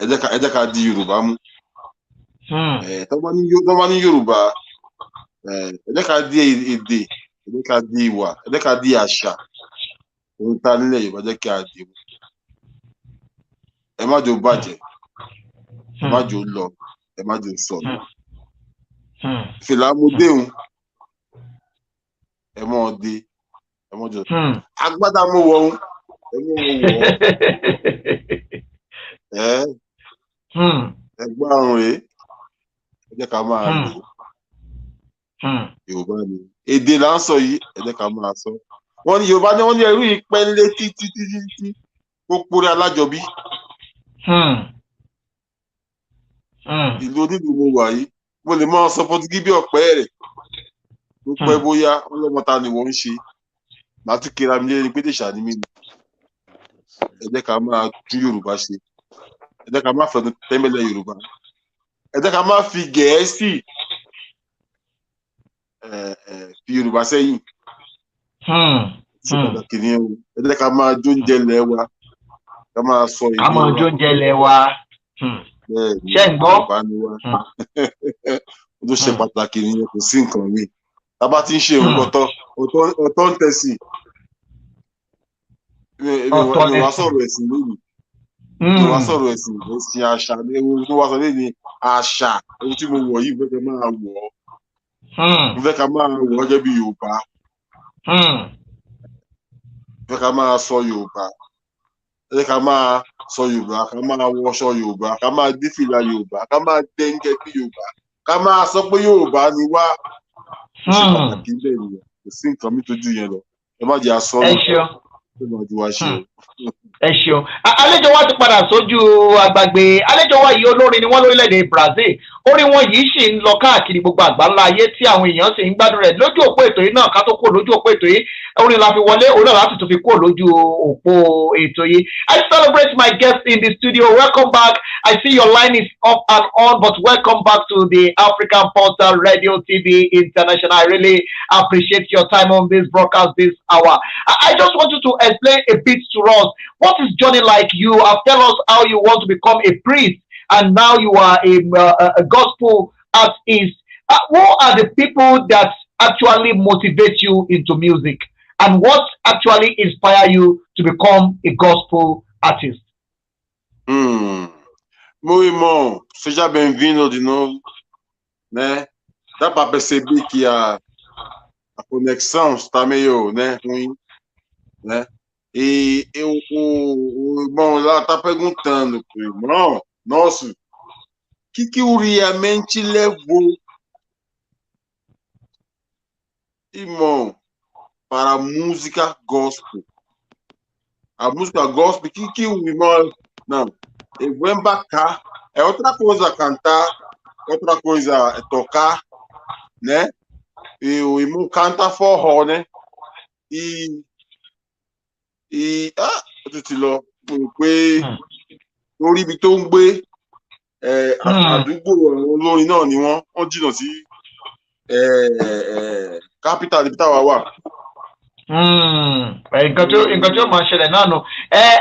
Ẹ jẹ́ ká di Yorùbá mú. Tó bá ní Yorùbá, ẹ jẹ́ ká di èdè, ẹ jẹ́ ká di ìwà, ẹ jẹ́ ká di àṣà. Ohun tá nílẹ̀ Yorùbá jẹ́ kí a di mú. Ẹ má jò bàjẹ́, ẹ má jò lọ, ẹ má jò sọnù. Fìlà mo déhùn, ẹ mọ̀ dé ẹ mọ̀ jọ agbádá mo wọ̀ ọ́n ẹ mọ̀ wọ̀ ẹgbẹ́ àrùn rèé ẹ jẹ́ ká máa lò Yorùbá ni èdè là ń sọ yìí ẹ jẹ́ ká máa sọ wọ́n ní Yorùbá ní wọ́n ní ẹrú yìí pẹ́ lé títí ó pórí alájọbí ìlú onílù mo wà yìí mo lè máa sọ Pọtugí bí ọ̀pẹ́ rẹ̀ tó pẹ́ bóyá ọlọ́mọ ta ni wọ́n ń ṣe màá tún kíra mi lé ní pété ṣàní mi ẹ jẹ́ ká máa tún Yorùbá ṣe ẹ jẹ́ ká máa fẹnu tẹ́mẹ́lẹ̀ Yorùbá ẹ jẹ́ ká máa fi Gẹ̀ẹ́sì fi Yorùbá sẹ́yìn ṣe pàtàkì ní ẹ̀rù ẹ jẹ́ ká máa jóúnjẹ lẹ̀ wa ká máa sọ ìlú wa ká máa jóúnjẹ lẹ̀ wa ṣé ń gbọ́ ó tó ṣe pàtàkì nìyẹn kò sí nǹkan mi tá bá ti ń ṣe nǹkan ọ̀tọ̀ ń tẹ̀sí mi wá sọ̀rọ̀ ẹ̀sìn lónìí mi wá sọ̀rọ̀ ẹ̀sìn àṣà ní ewu tó wá sọ lẹ́ni àṣà ewu tí mo wọ̀ yìí fẹ́ máa wọ̀ ọ́ mo fẹ́ ká máa wọ̀ ọ́ gẹ́gẹ́ bí Yorùbá fẹ́ ká máa sọ Yorùbá ẹ jẹ́ ká máa sọ Yorùbá ká máa wọṣọ Yorùbá ká máa dé fìlà Yorùbá ká máa dẹ́ngẹ́ bí Yorùbá ká máa sọ pé Yorùbá ni wá ó ṣe pàtàkì bẹ́ẹ̀ nìyẹn kò sí nǹkan mi tó ju yẹn lọ ẹ má jẹ́ àsọ ẹ ṣeun ẹ má ju wá ṣe o. ẹ ṣeun àlejò wa ti padà sójú agbègbè àlejò wa yìí olórin ni wọ́n lórílẹ̀-èdè Brazil orin wọn yìí sì ń lọ káàkiri gbogbo àgbáńlá ayé tí àwọn èèyàn sì ń gbádùn rẹ̀ lójú òpó ètò yìí náà ká tó kúrò lójú òpó ètò yìí orin la fi wọlé òun náà láti tún fi kúrò lójú òpó ètò yìí. I celebrate my guest in the studio. Welcome back. I see your line is up and on, but welcome back to the African Portal Radio TV International. I really appreciate your time on this broadcast this hour. I just want you to explain a bit to us. What is journey like? You have tell us how you want to become a priest, and now you are a gospel artist. Who are the people that actually motivate you into music, and what actually inspire you to become a gospel artist? Meu irmão, seja bem-vindo de novo, né? Dá para perceber que a conexão está meio, né, ruim, né? E o irmão lá tá perguntando pro irmão, nosso, o que o realmente levou, irmão, para a música gospel? A música gospel, que o irmão, não, ele vem pra cá, é outra coisa cantar, outra coisa é tocar, né? E o irmão canta forró, né? Ó ti lọ pé lórí ibi tó ń gbé àdúgbò olórin náà ni wọ́n jìnnà sí capital ibi táwa wà. nǹkan tí ó máa ṣẹlẹ̀ náà nù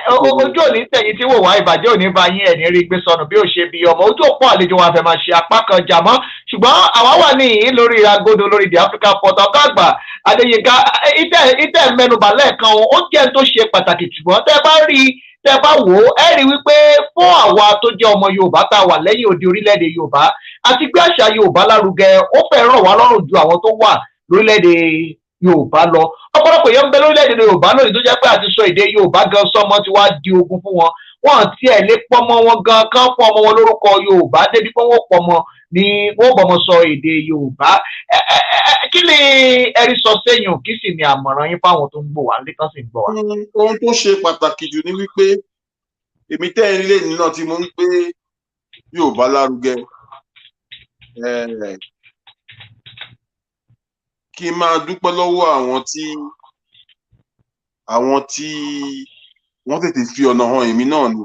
ojú òní tẹ̀yìn tí wò wá ìbàjẹ́ òní bá yín ẹ̀ní rí gbé sọnù bí ó ṣe bí ọmọ ojú òpó àlejò wa fẹ́ máa ṣe apá kan jà mọ́ ṣùgbọ́n àwa wà níyìn lórí agodo lórí the African Portal ọ̀gá àgbà Adéyínká ìtẹ̀ mẹ́nubà lẹ́ẹ̀kan ó jẹ́ tó ṣe pàtàkì ṣùgbọ́n tẹ́ bá wò ó ẹ rí wípé fún àwa tó jẹ́ ọmọ Yorùbá tá a wà lẹ́yìn odi orílẹ̀-èdè Yorùbá àti gbé àṣà Yorùbá lárugẹ ó fẹ́ ràn wá lọ́rùn ju àwọn tó wà lórílẹ̀-èdè Yorùbá lọ ọ̀pọ̀lọpọ̀ èèyàn ń bẹ lórílẹ̀-èdè Yorùbá lónìí tó jẹ́ pé àti sọ èdè Yorùbá gan sọmọ ti wá di ogun fún wọn wọn tiẹ̀ lè pọmọ wọn gan kán fún ọmọ wọn lórúkọ Yorùbá débi pé wọn pọmọ ni wọn bọmọ sọ èdè Yorùbá kí ni ẹrí sọ sẹ́yìn kí sì ni àmọ̀ràn yín fáwọn tó ń gbọ́ wá nílé tán sì ń gbọ́ wá. Ohun tó ṣe pàtàkì jù ni wípé èmi tẹ́ ń lé ní náà tí mo ń gbé Yorùbá lárugẹ kí n máa dúpẹ́ lọ́wọ́ àwọn tí wọ́n tètè fi ọ̀nà hàn èmi náà ni.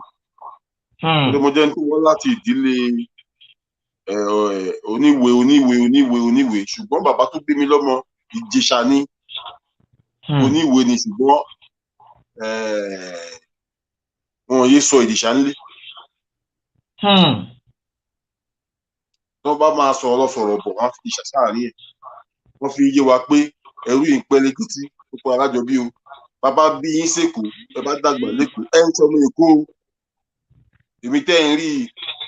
Mo jẹ́ tó wọ́n láti ìdílé oníwèé ṣùgbọ́n bàbá tó bí mi lọ́mọ Ìjẹ̀ṣà ni oníwèé ni ṣùgbọ́n wọn yé sọ Ìjẹ̀ṣà ńlé. Tó bá máa sọ̀rọ̀ bọ̀ wọ́n fi Ìjẹ̀ṣà sáàárín ẹ̀ wọ́n fi yé wa pé ẹrú yìí ń pẹ́ lẹ́kìtì ó pẹ́ alájọbí o bàbá bí yín sèkó ẹ bá dàgbà lẹ́kọ̀ọ́ ẹ ń sọmọ Èkó o èmi tẹ́ ń rí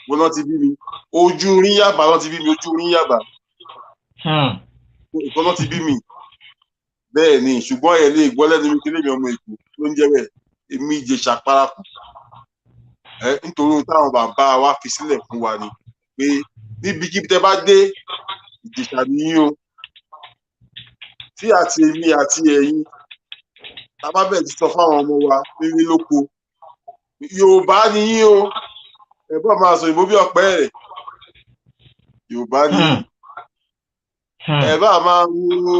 wọn náà ti bí mi ojú rí Yàbá náà ti bí mi ojú rí Yàbá ìkan náà ti bí mi bẹ́ẹ̀ ni ṣùgbọ́n ẹ̀ lè gbọ́ lẹ́nu mi kí lèmi ọmọ Èkó ló ń jẹ́ bẹ́ẹ̀ èmi Ìjẹ̀ṣà Paraku nítorí ohun táwọn bàbá wa fi sílẹ̀ fún wa ni pé níbikíbi tẹ́ bá dé Ìjẹ̀ṣà nìyí o tí àti èmi àti ẹ̀yin tá bá bẹ̀rẹ̀ ti sọ fáwọn ọmọ wa nílé lóko Yorùbá nìyí o ẹ bá máa sọ ìbò bí ọ̀pẹ rẹ̀ Yorùbá nìyí ẹ bá máa wo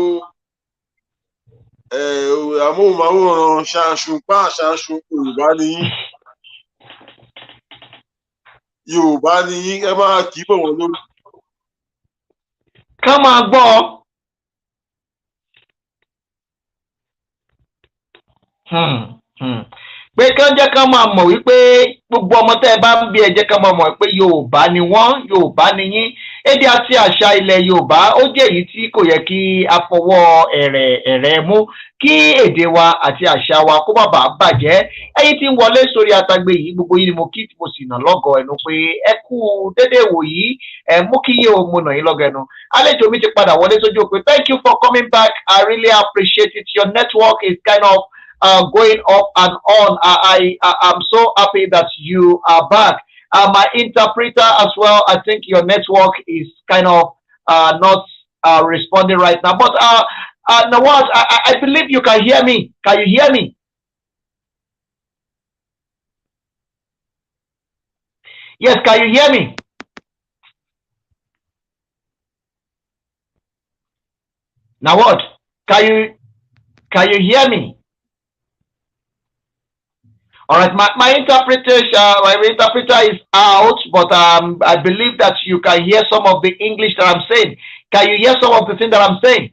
amóhùnmáwòrán ṣàṣùpá ṣàṣùn Yorùbá nìyí ẹ máa kì í bọ̀ wọ́n lórí. Ká máa gbọ́. Pé kán jẹ́ ká máa mọ̀ wípé gbogbo ọmọ tẹ́ ẹ bá ń bí ẹ jẹ́ ká máa mọ̀ pé Yorùbá ni wọ́n, Yorùbá ni yín. Èdè àti àṣà ilẹ̀ Yorùbá ó jẹ́ èyí tí kò yẹ kí a fọwọ́ ẹ̀rẹ̀ mú kí èdè wa àti àṣà wa kó má bàa bàjẹ́. Ẹ̀yin tí ń wọlé sórí àtàgbé yìí gbogbo yín ni mo kí tí mo sì nà lọ́gọ̀ ẹnu pé ẹ kú dédé wò yìí mú kí yé o mo nà yín lọ́gọ̀ ẹnu. Àlejò mi ti padà wọlé sójú òpin. Thank you for coming back. I really appreciate it. Your network is kind of going up and on. I'm so happy that you are back. My interpreter as well, I think your network is kind of not responding right now. But Niward, I believe you can hear me. Can you hear me? Yes, can you hear me? Niward, can you hear me? All right, my interpreter is out, but I believe that you can hear some of the English that I'm saying. Can you hear some of the things that I'm saying?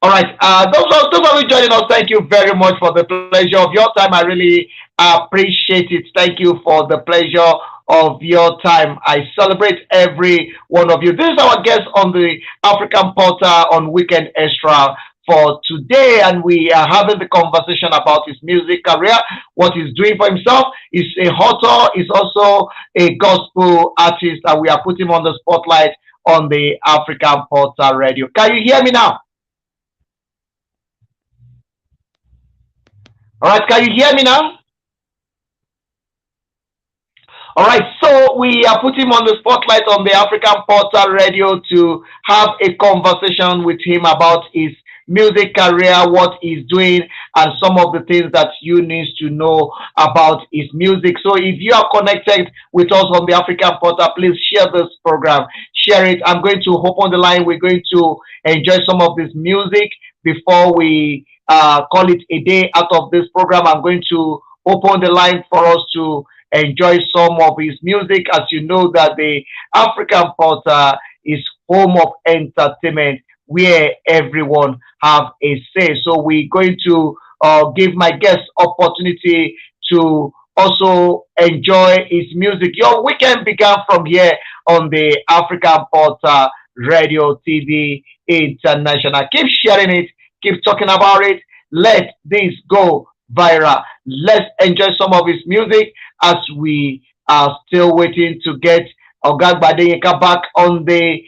All right, those of you joining us, thank you very much for the pleasure of your time. I really appreciate it. Thank you for the pleasure of your time. I celebrate every one of you. This is our guest on the African Portal on Weekend Extra for today, and we are having the conversation about his music career, what he's doing for himself. He's a author, he's also a gospel artist, and we are putting him on the spotlight on the African Portal Radio. Can you hear me now? All right, can you hear me now? All right, so we are putting him on the spotlight on the African Portal Radio to have a conversation with him about his music career, what he's doing, and some of the things that you need to know about his music. So if you are connected with us on the African Portal, please share this program, share it. I'm going to open the line. We're going to enjoy some of this music before we call it a day out of this program. I'm going to open the line for us to enjoy some of his music. As you know that the African Portal is home of entertainment where everyone have a say. So we're going to give my guests opportunity to also enjoy his music. Your weekend began from here on the African Portal Radio TV International. Keep sharing it, keep talking about it. Let this go viral. Let's enjoy some of his music as we are still waiting to get ADEYINKA back on the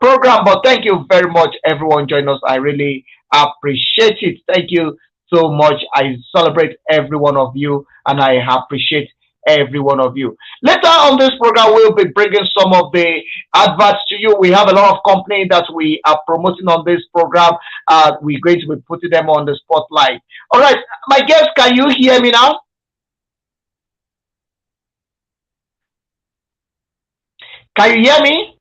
program. But thank you very much, everyone joining us. I really appreciate it. Thank you so much. I celebrate every one of you, and I appreciate every one of you. Later on this program, we'll be bringing some of the adverts to you. We have a lot of companies that we are promoting on this program. We're going to be putting them on the spotlight. All right, my guests, can you hear me now? Can you hear me?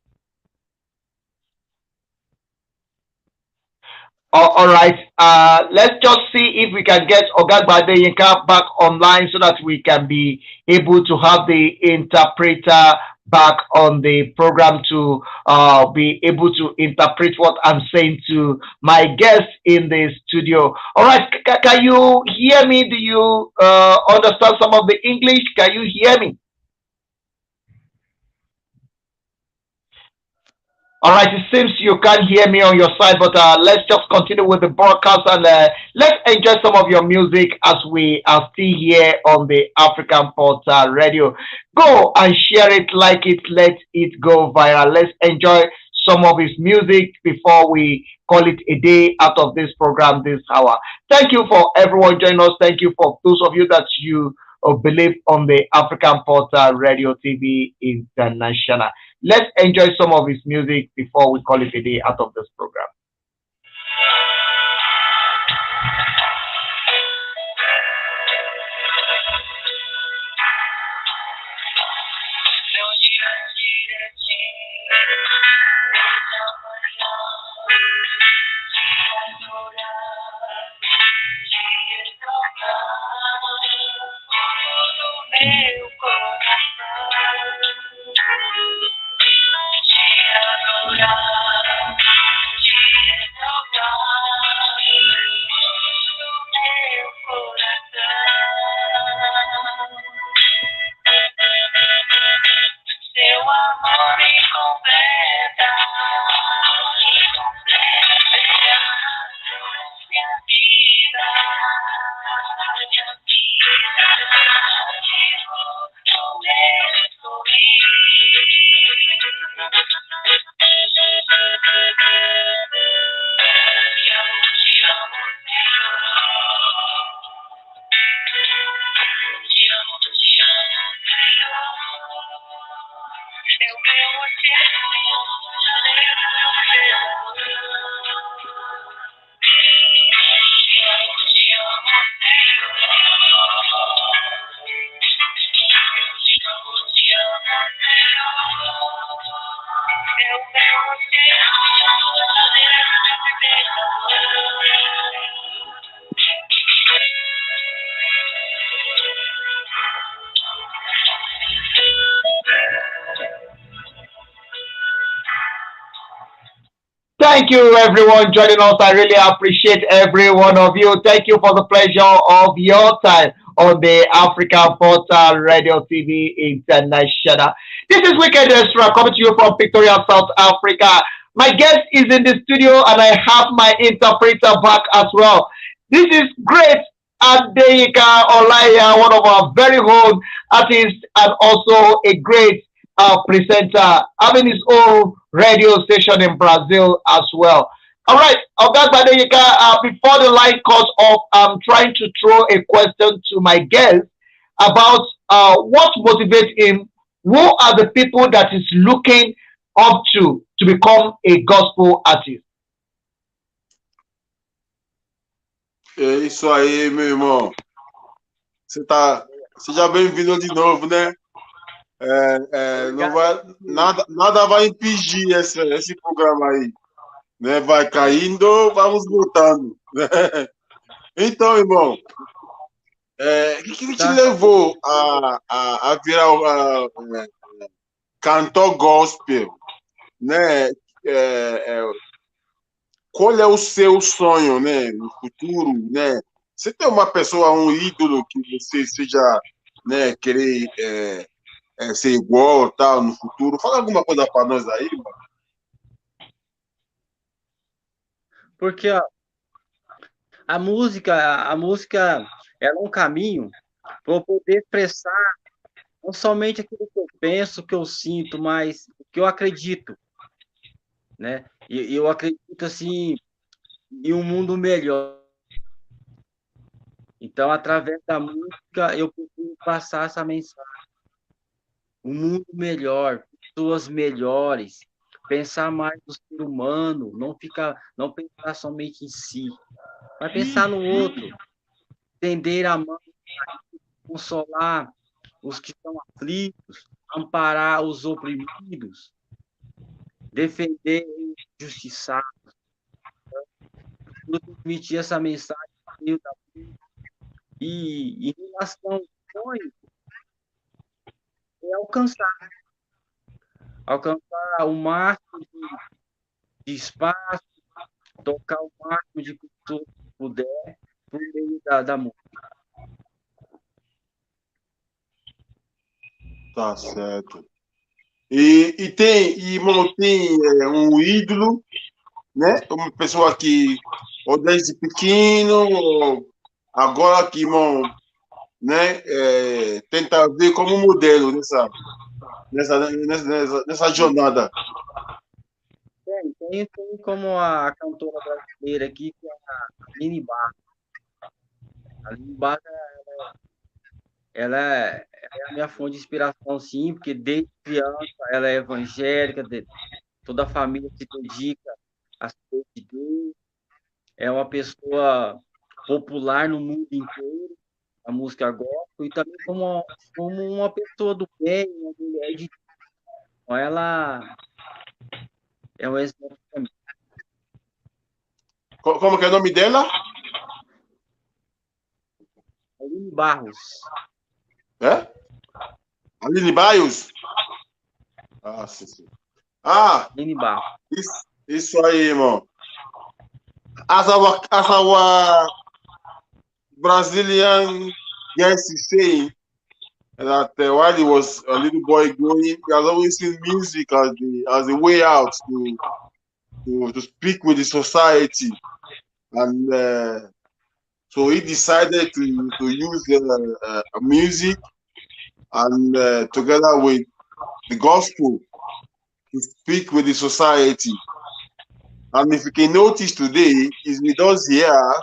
All right. Let's just see if we can get ADEYINKA back online so that we can be able to have the interpreter back on the program to be able to interpret what I'm saying to my guests in the studio. All right. Can you hear me? Do you understand some of the English? Can you hear me? All right, it seems you can't hear me on your side, but let's just continue with the broadcast and let's enjoy some of your music as we are still here on the African Portal Radio. Go and share it, like it, let it go viral. Let's enjoy some of his music before we call it a day out of this program this hour. Thank you for everyone joining us. Thank you for those of you that you believe on the African Portal Radio TV International. Let's enjoy some of his music before we call it a day out of this program. Seu amor me completa, minha vida, minha vida, no meu sorriso. Te amo, Senhor. Te amo, Senhor. Eu meu oceano, te amo, Senhor. Te amo, Senhor. Eu meu Thank you, everyone, joining us. I really appreciate every one of you. Thank you for the pleasure of your time on the African Portal Radio TV International. This is Wicked Extra coming to you from Victoria, South Africa. My guest is in the studio, and I have my interpreter back as well. This is great ADEYINKA OLAIYA, one of our very own artists, and also a great presenter, having his own radio station in Brazil as well. All right, Oga Badeyika, before the line cuts off, I'm trying to throw a question to my guest about what motivates him. Who are the people that is looking up to become a gospel artist? É isso aí, meu irmão. Seja bem-vindo de novo, né? Não vai, nada vai impedir esse programa aí, né? Vai caindo, vamos voltando. Então, irmão, o que te levou a virar cantor gospel, né? Qual é o seu sonho, né? No futuro, né? Você tem uma pessoa, um ídolo que você seja, né? Querer ser igual, tal, no futuro? Fala alguma coisa para nós aí, mano. Porque ó, a música ela é um caminho para eu poder expressar não somente aquilo que eu penso, que eu sinto, mas o que eu acredito, né? E eu acredito assim em um mundo melhor. Então, através da música, eu preciso passar essa mensagem. Um mundo melhor, pessoas melhores, pensar mais no ser humano, não pensar somente em si, mas pensar no outro, estender a mão, consolar os que estão aflitos, amparar os oprimidos, defender os injustiçados, transmitir essa mensagem no meio da vida. E em relação ao sonho, é alcançar o máximo de espaço, tocar o máximo de pessoas que puder, por meio da música. Tá certo. Irmão, tem um ídolo, né? Uma pessoa que, ou desde pequeno, agora que, irmão, né? Tenta ver como modelo nessa jornada. Tem como a cantora brasileira aqui, que é a Aline Barros. A Aline Barros, ela é a minha fonte de inspiração, sim, porque desde criança ela é evangélica, toda a família se dedica às coisas de Deus, é uma pessoa popular no mundo inteiro, a música gospel, e também como uma pessoa do bem, uma mulher de Deus. Então, ela é um exemplo para mim. Como que é o nome dela? Aline Barros. É? Aline Barros? Ah, sim. Ah, Aline Barros. isso aí, irmão. As our Brazilian guys is saying that while he was a little boy growing, he has always seen music as a way out to speak with the society. And so he decided to use music and together with the gospel to speak with the society. And if you can notice today, he's with us here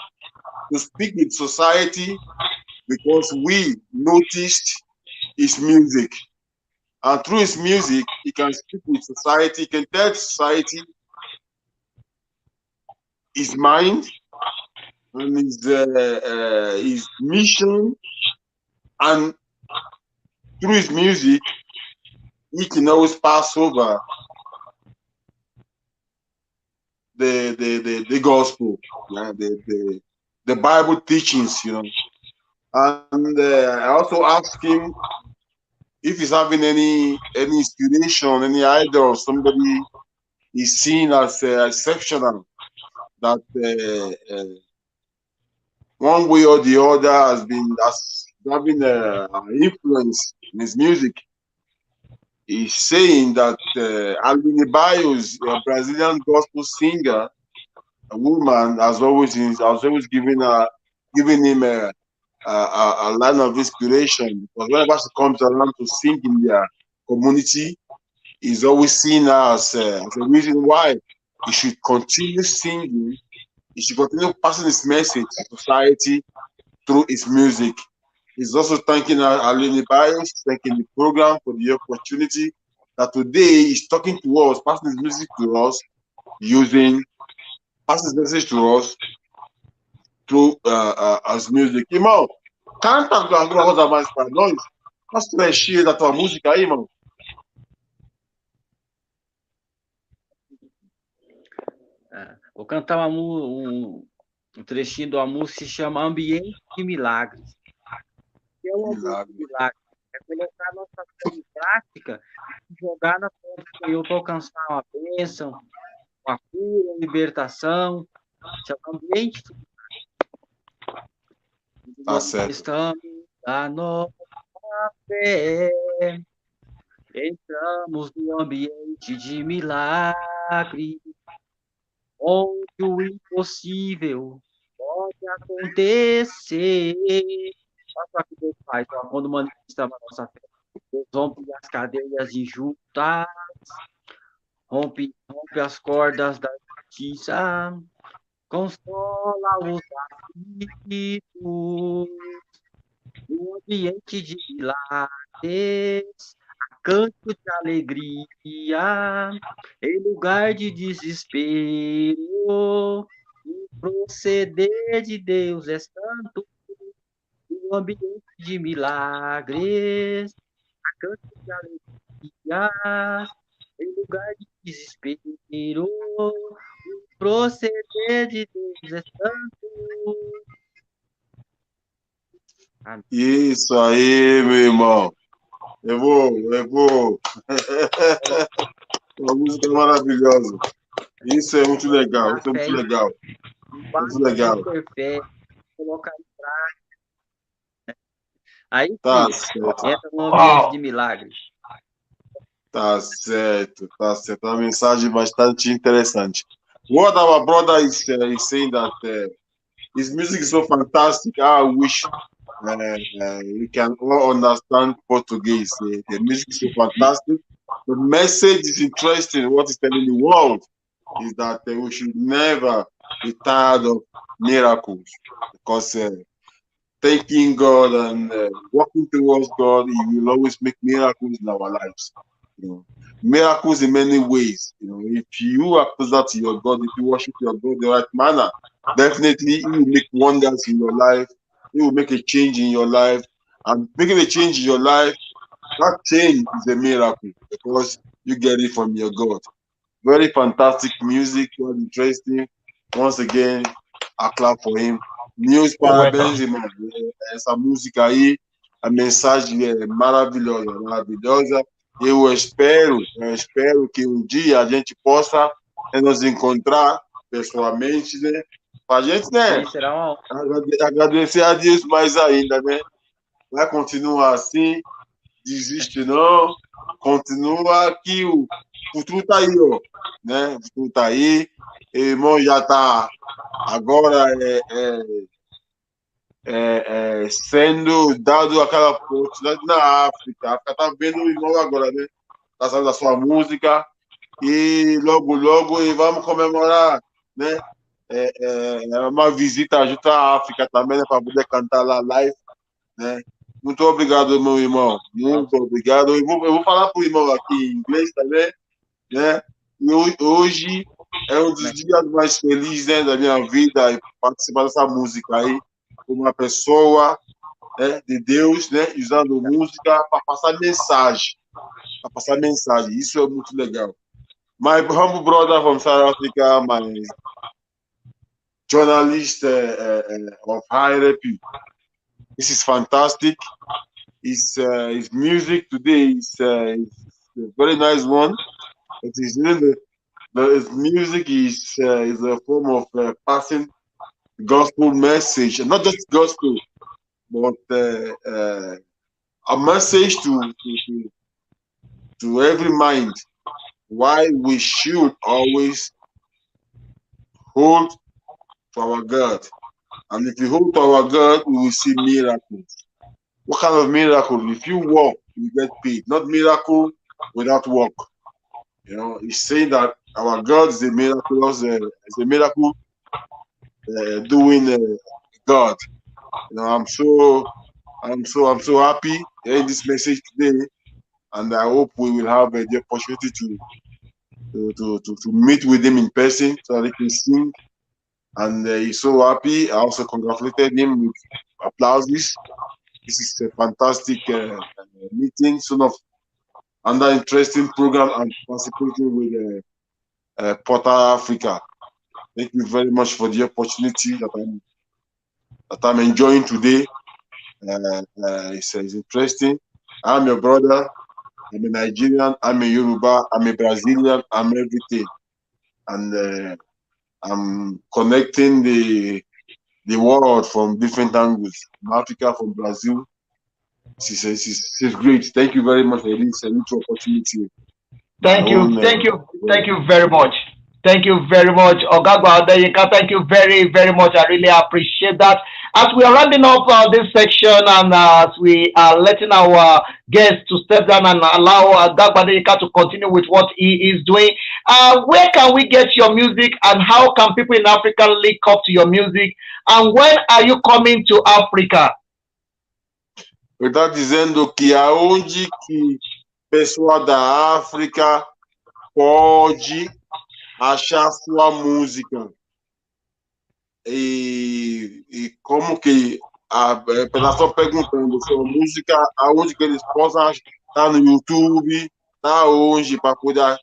to speak with society because we noticed his music. And through his music, he can speak with society, he can tell society his mind and his mission. And through his music, he can always pass over the gospel, yeah, the Bible teachings, you know. And I also asked him if he's having any inspiration, any idol, somebody he's seen as exceptional, that one way or the other has having an influence in his music. He's saying that Aline Barros, a Brazilian gospel singer, a woman, has always given him a line of inspiration, because whenever she comes around to sing in their community, he's always seen her as a reason why he should continue singing, he should continue passing his message to society through his music. He's also thanking Aline Barros, thanking the program for the opportunity that today he's talking to us, passing his music to us, passing his message to us through as music. Irmão, canta alguma coisa mais para nós. Faz um trechinho da tua música aí, irmão. Vou cantar um trechinho de uma música que se chama Ambiente de Milagres. Que é um ambiente de milagres. É colocar a nossa fé em prática e jogar na mão do Senhor para alcançar uma bênção, uma cura, uma libertação. Chama ambiente de milagres. Tá certo. Estamos a nossa fé. Entramos no ambiente de milagre, onde o impossível pode acontecer. Olha o que Deus faz, quando manifestamos a nossa fé. Deus rompe as cadeias injustas, rompe as cordas da justiça, consola os aflitos, no ambiente de milagres, canto de alegria, em lugar de desespero, o proceder de Deus é santo, no ambiente de milagres, canto de alegria, em lugar de desespero, o proceder de Deus é santo. Amém. Isso aí, meu irmão. Eu vou. Uma música maravilhosa. Isso é muito legal, isso é muito legal. Muito legal. Colocar em prática. Aí Tá sim, certo. entra no ambiente de milagres. Tá certo, tá certo. Uma mensagem bastante interessante. What our brother is saying that his music is so fantastic. I wish we can all understand Portuguese. The music is so fantastic. The message is interesting. What is telling the world is that we should never be tired of miracles because thanking God and working towards God, He will always make miracles in our lives. You know, miracles in many ways. You know, if you are closer to your God, if you worship your God the right manner, definitely He will make wonders in your life. He will make a change in your life, and making a change in your life, that change is a miracle because you get it from your God. Very fantastic music, very interesting. Once again, I clap for him. Meus You're parabéns, welcome. irmão. Essa música aí, a mensagem é maravilhosa, maravilhosa. Eu espero que um dia a gente possa nos encontrar pessoalmente, né? Pra gente, né? Sim, será uma honra. Agradecer a Deus mais ainda, né? Vai continuar assim, desiste não, continua que o futuro tá aí, ó, né? O futuro tá aí, irmão já tá agora sendo dado aquela oportunidade na África. A África tá vendo o irmão agora, né? Tá sabendo da sua música e logo, logo e vamos comemorar, né? Uma visita junto à África também, né? Para poder cantar lá live, né? Muito obrigado, meu irmão. Muito obrigado. Eu vou falar para o irmão aqui em inglês também, né? E hoje é um dos dias mais felizes, né, da minha vida, e participar dessa música aí, como uma pessoa, né, de Deus, né, usando música para passar mensagem. Para passar mensagem. Isso é muito legal. My humble brother from South Africa, my journalist of high repute. This is fantastic. His music today is a very nice one. It is really his music is a form of passing gospel message, and not just gospel, but a message to every mind. Why we should always hold to our God, and if you hold to our God, we will see miracles. What kind of miracle? If you walk, you get paid. Not miracle without work. You know, he's saying that our God is a miraculous, is a miracle doing God. You know, I'm so happy hearing this message today, and I hope we will have the opportunity to meet with him in person so that he can sing. And he's so happy. I also congratulated him with applauses. This is a fantastic meeting, son of another interesting program and participating with Porta Africa. Thank you very much for the opportunity that I'm enjoying today. It's interesting. I'm your brother. I'm a Nigerian. I'm a Yoruba. I'm a Brazilian. I'm everything, and I'm connecting the world from different angles. From Africa, from Brazil. This is great. Thank you very much for this opportunity. Thank you, thank you very much. Thank you very much, Ogagwa Adeyinka. Thank you very, very much. I really appreciate that. As we are rounding up this section and as we are letting our guests to step down and allow Ogagwa Adeyinka to continue with what he is doing, where can we get your music and how can people in Africa link up to your music? And when are you coming to Africa? Eu estou dizendo que aonde que pessoa da África pode achar sua música e como que a pessoa perguntando sua música, aonde que eles possam achar, tá no YouTube, tá onde para poder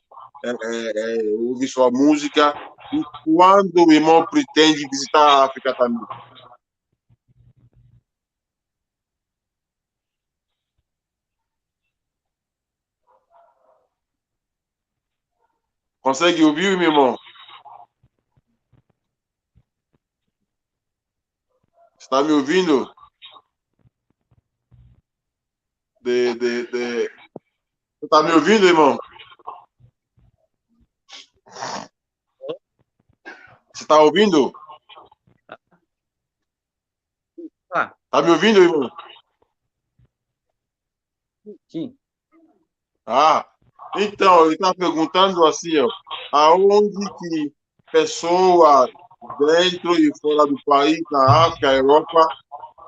ouvir sua música e quando o irmão pretende visitar a África também. Consegue ouvir, meu irmão? Está me ouvindo? Você tá me ouvindo, irmão? Você tá ouvindo? Ah, Tá me ouvindo, irmão? sim. Ah, então, ele tá perguntando assim, ó, aonde que pessoas dentro e fora do país, na África, Europa,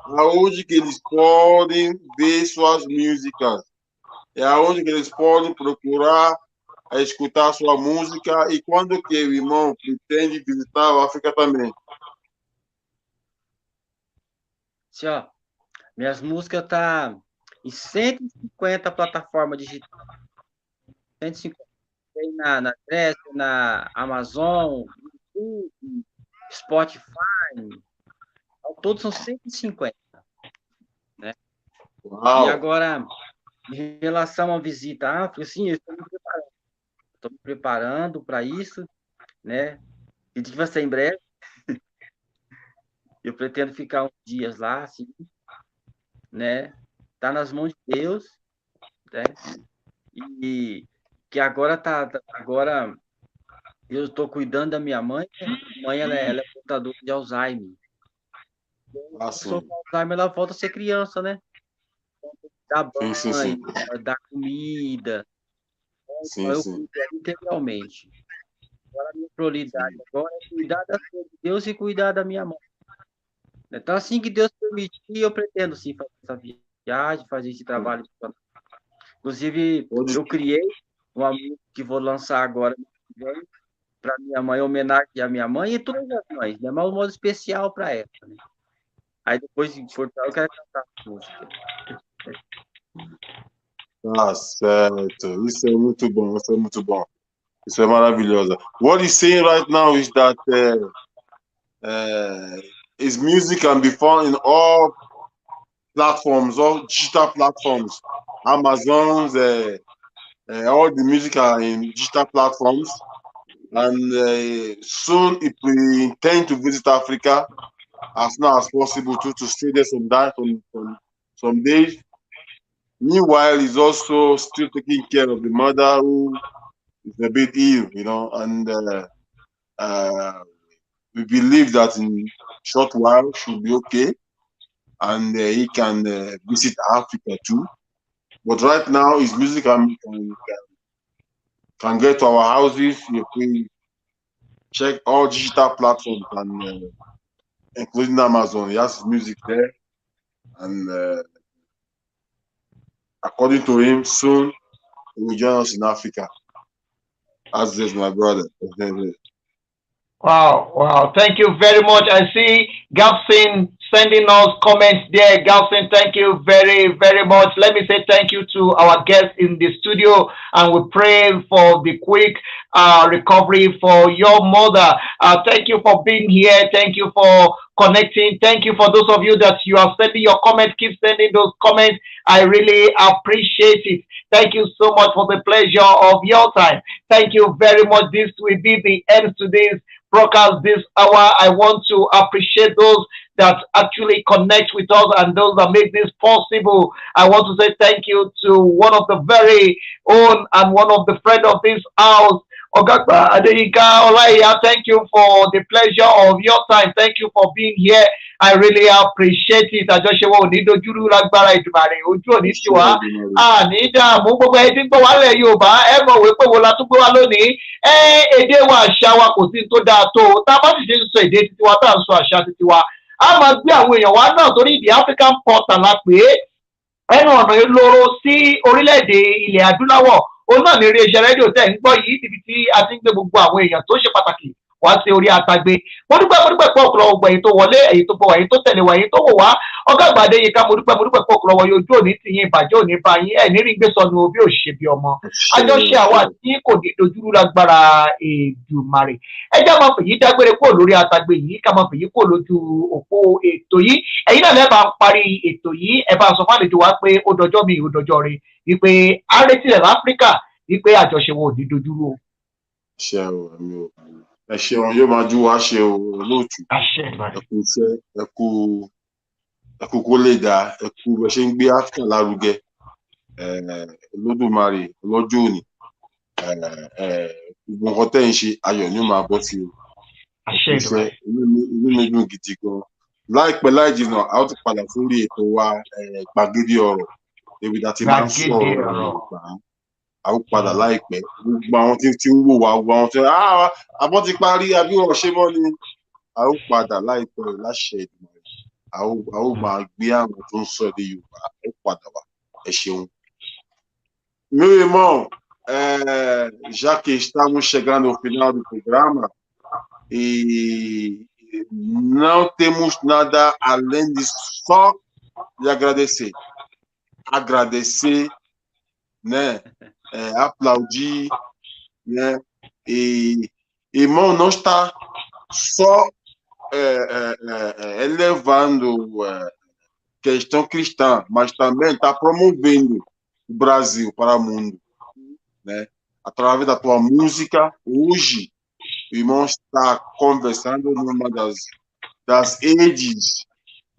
aonde que eles podem ver suas músicas? É aonde que eles podem procurar escutar sua música e quando que o irmão pretende visitar a África também? Assim, ó, minhas músicas tá em 150 plataformas digitais. 150. Tem na Grécia, na Amazon, YouTube, Spotify. Todos são 150, né? E Uau! agora, em relação à visita à África, sim, eu estou me preparando. Estou me preparando para isso, né? E que vai ser em breve. Eu pretendo ficar uns dias lá, assim, né? Tá nas mãos de Deus, né? E que agora eu estou cuidando da minha mãe, né? Minha mãe ela é portadora de Alzheimer. A pessoa Assim, com Alzheimer ela volta a ser criança, né? Dar sim, sim, sim, banho, dar comida, sim, então eu sim, cuido dela integralmente. Agora, a minha prioridade sim. agora é cuidar da de Deus e cuidar da minha mãe. Então, assim que Deus permitir, eu pretendo sim fazer essa viagem, fazer esse trabalho. Inclusive, Pode, eu criei uma música que vou lançar agora para minha mãe, homenagem à minha mãe e todas as mães, né? Mas um modo especial para ela, né? Aí depois, se for, eu quero cantar a música. tá certo. Isso é muito bom, isso é muito bom. Isso é maravilhoso. What he's saying right now is that his music can be found in all platforms, all digital platforms. Amazon's, all the music are in digital platforms. And soon it will intend to visit Africa as soon as possible to stay there some days. Meanwhile, he's also still taking care of the mother who is a bit ill, and we believe that in short while she'll be okay and he can visit Africa too. But right now, his music can get to our houses if we check all digital platforms and including Amazon. He has his music there, and according to him, soon he will join us in Africa. As is my brother. Wow, wow. Thank you very much. I see Gavsin sending us comments there. Gavsin, thank you very, very much. Let me say thank you to our guests in the studio, and we pray for the quick recovery for your mother. Thank you for being here. Thank you for connecting. Thank you for those of you that you are sending your comments. Keep sending those comments. I really appreciate it. Thank you so much for the pleasure of your time. Thank you very much. This will be the end of today's broadcast this hour. I want to appreciate those that actually connect with us and those that make this possible. I want to say thank you to one of the very own and one of the friend of this house, Ogagba ADEYINKA OLAIYA. Thank you for the pleasure of your time. Thank you for being here. I really appreciate it. Àjọṣewọ́ ò ní dojúrú lágbára Èdùmàrè, ojú ò ní tiwa. Àní dààmú gbogbo ẹni tí ń gbọ́ wálẹ̀ Yorùbá ẹ mọ̀ wípé wo la tún gbé wá lónìí. Èdè wa àṣà wa kò sí tó dáa tó tá a bá sì ṣe ń sọ èdè titiwa tá à ń sọ àṣà titiwa a máa gbé àwọn èèyàn wa náà torí the African portal la pè é ẹnu ọ̀nà ìloro sí orílẹ̀-èdè ilẹ̀ adúláwọ̀ òun náà ní iléeṣẹ́ rédíò tẹ̀ ń gbọ́ yìí níbi tí a ti ń gbé gbogbo àwọn èèyàn tó ṣe pàtàkì wá sí orí àtàgbé mo dúpẹ́ pọ̀ ọ̀pọ̀lọpọ̀ èyí tó wọlé èyí tó bọ̀ wá èyí tó tẹ̀lé wá èyí tó wò wá ọ̀gá àgbà Adéyínká mo dúpẹ́ pọ̀ ọ̀pọ̀lọpọ̀ yóò ojú òní tì yín ìbàjẹ́ òní bá yín ẹ̀ ní rí gbé sọnù bí ò ṣe bí ọmọ àjọṣe àwa tí kò ní dojúrú lágbára Èdùmàrè ẹ já máa fèyí dágbére kúrò lórí àtàgbé yìí ká máa fèyí kúrò lójú òpó ètò yìí ẹ̀yin náà lẹ́ẹ̀ bá ń parí ètò yìí ẹ bá sọ fún àlejò wa pé ó dọjọ́ mi ò dọjọ́ rẹ̀ wípé á retí rẹ̀ láfíríkà wípé àjọṣe wo ò ní dojúrú o. Ṣé o, àmì o. Ẹ ṣeun yóò máa jú wa ṣe o olóòtú. Ẹ kú iṣẹ́, ẹ kú kó lè dá, ẹ kú bẹ ṣe ń gbé Áfíríkà lárugẹ. Olódùmarè lọ́jọ́ òní gbogbo nǹkan tẹ́ ń ṣe ayọ̀ ni ó máa bọ́ sí o. Ìfẹ́ inú mi dùn gidi gan. Láìpẹ́ láì jìnnà a ó ti padà sórí ètò wa gbàgede ọ̀rọ̀ débi tá a ti máa ń sọ̀rọ̀ Yorùbá. A ó padà láìpẹ́. Gbogbo àwọn tí ń wò wá gbogbo àwọn tí abọ́ ti parí àbí wọ́n ṣe mọ́ ni. A ó padà láìpẹ́ láṣẹ Èdùmàrè. A ó máa gbé àwọn tó ń sọ èdè Yorùbá. A ó padà wá. Ẹ ṣeun. Meu irmão, já que estamos chegando ao final do programa e não temos nada além de só de agradecer. Agradecer, né? Aplaudir, né? E irmão não está só elevando questão cristã, mas também está promovendo o Brasil para o mundo, né? Através da tua música, hoje, o irmão está conversando numa das redes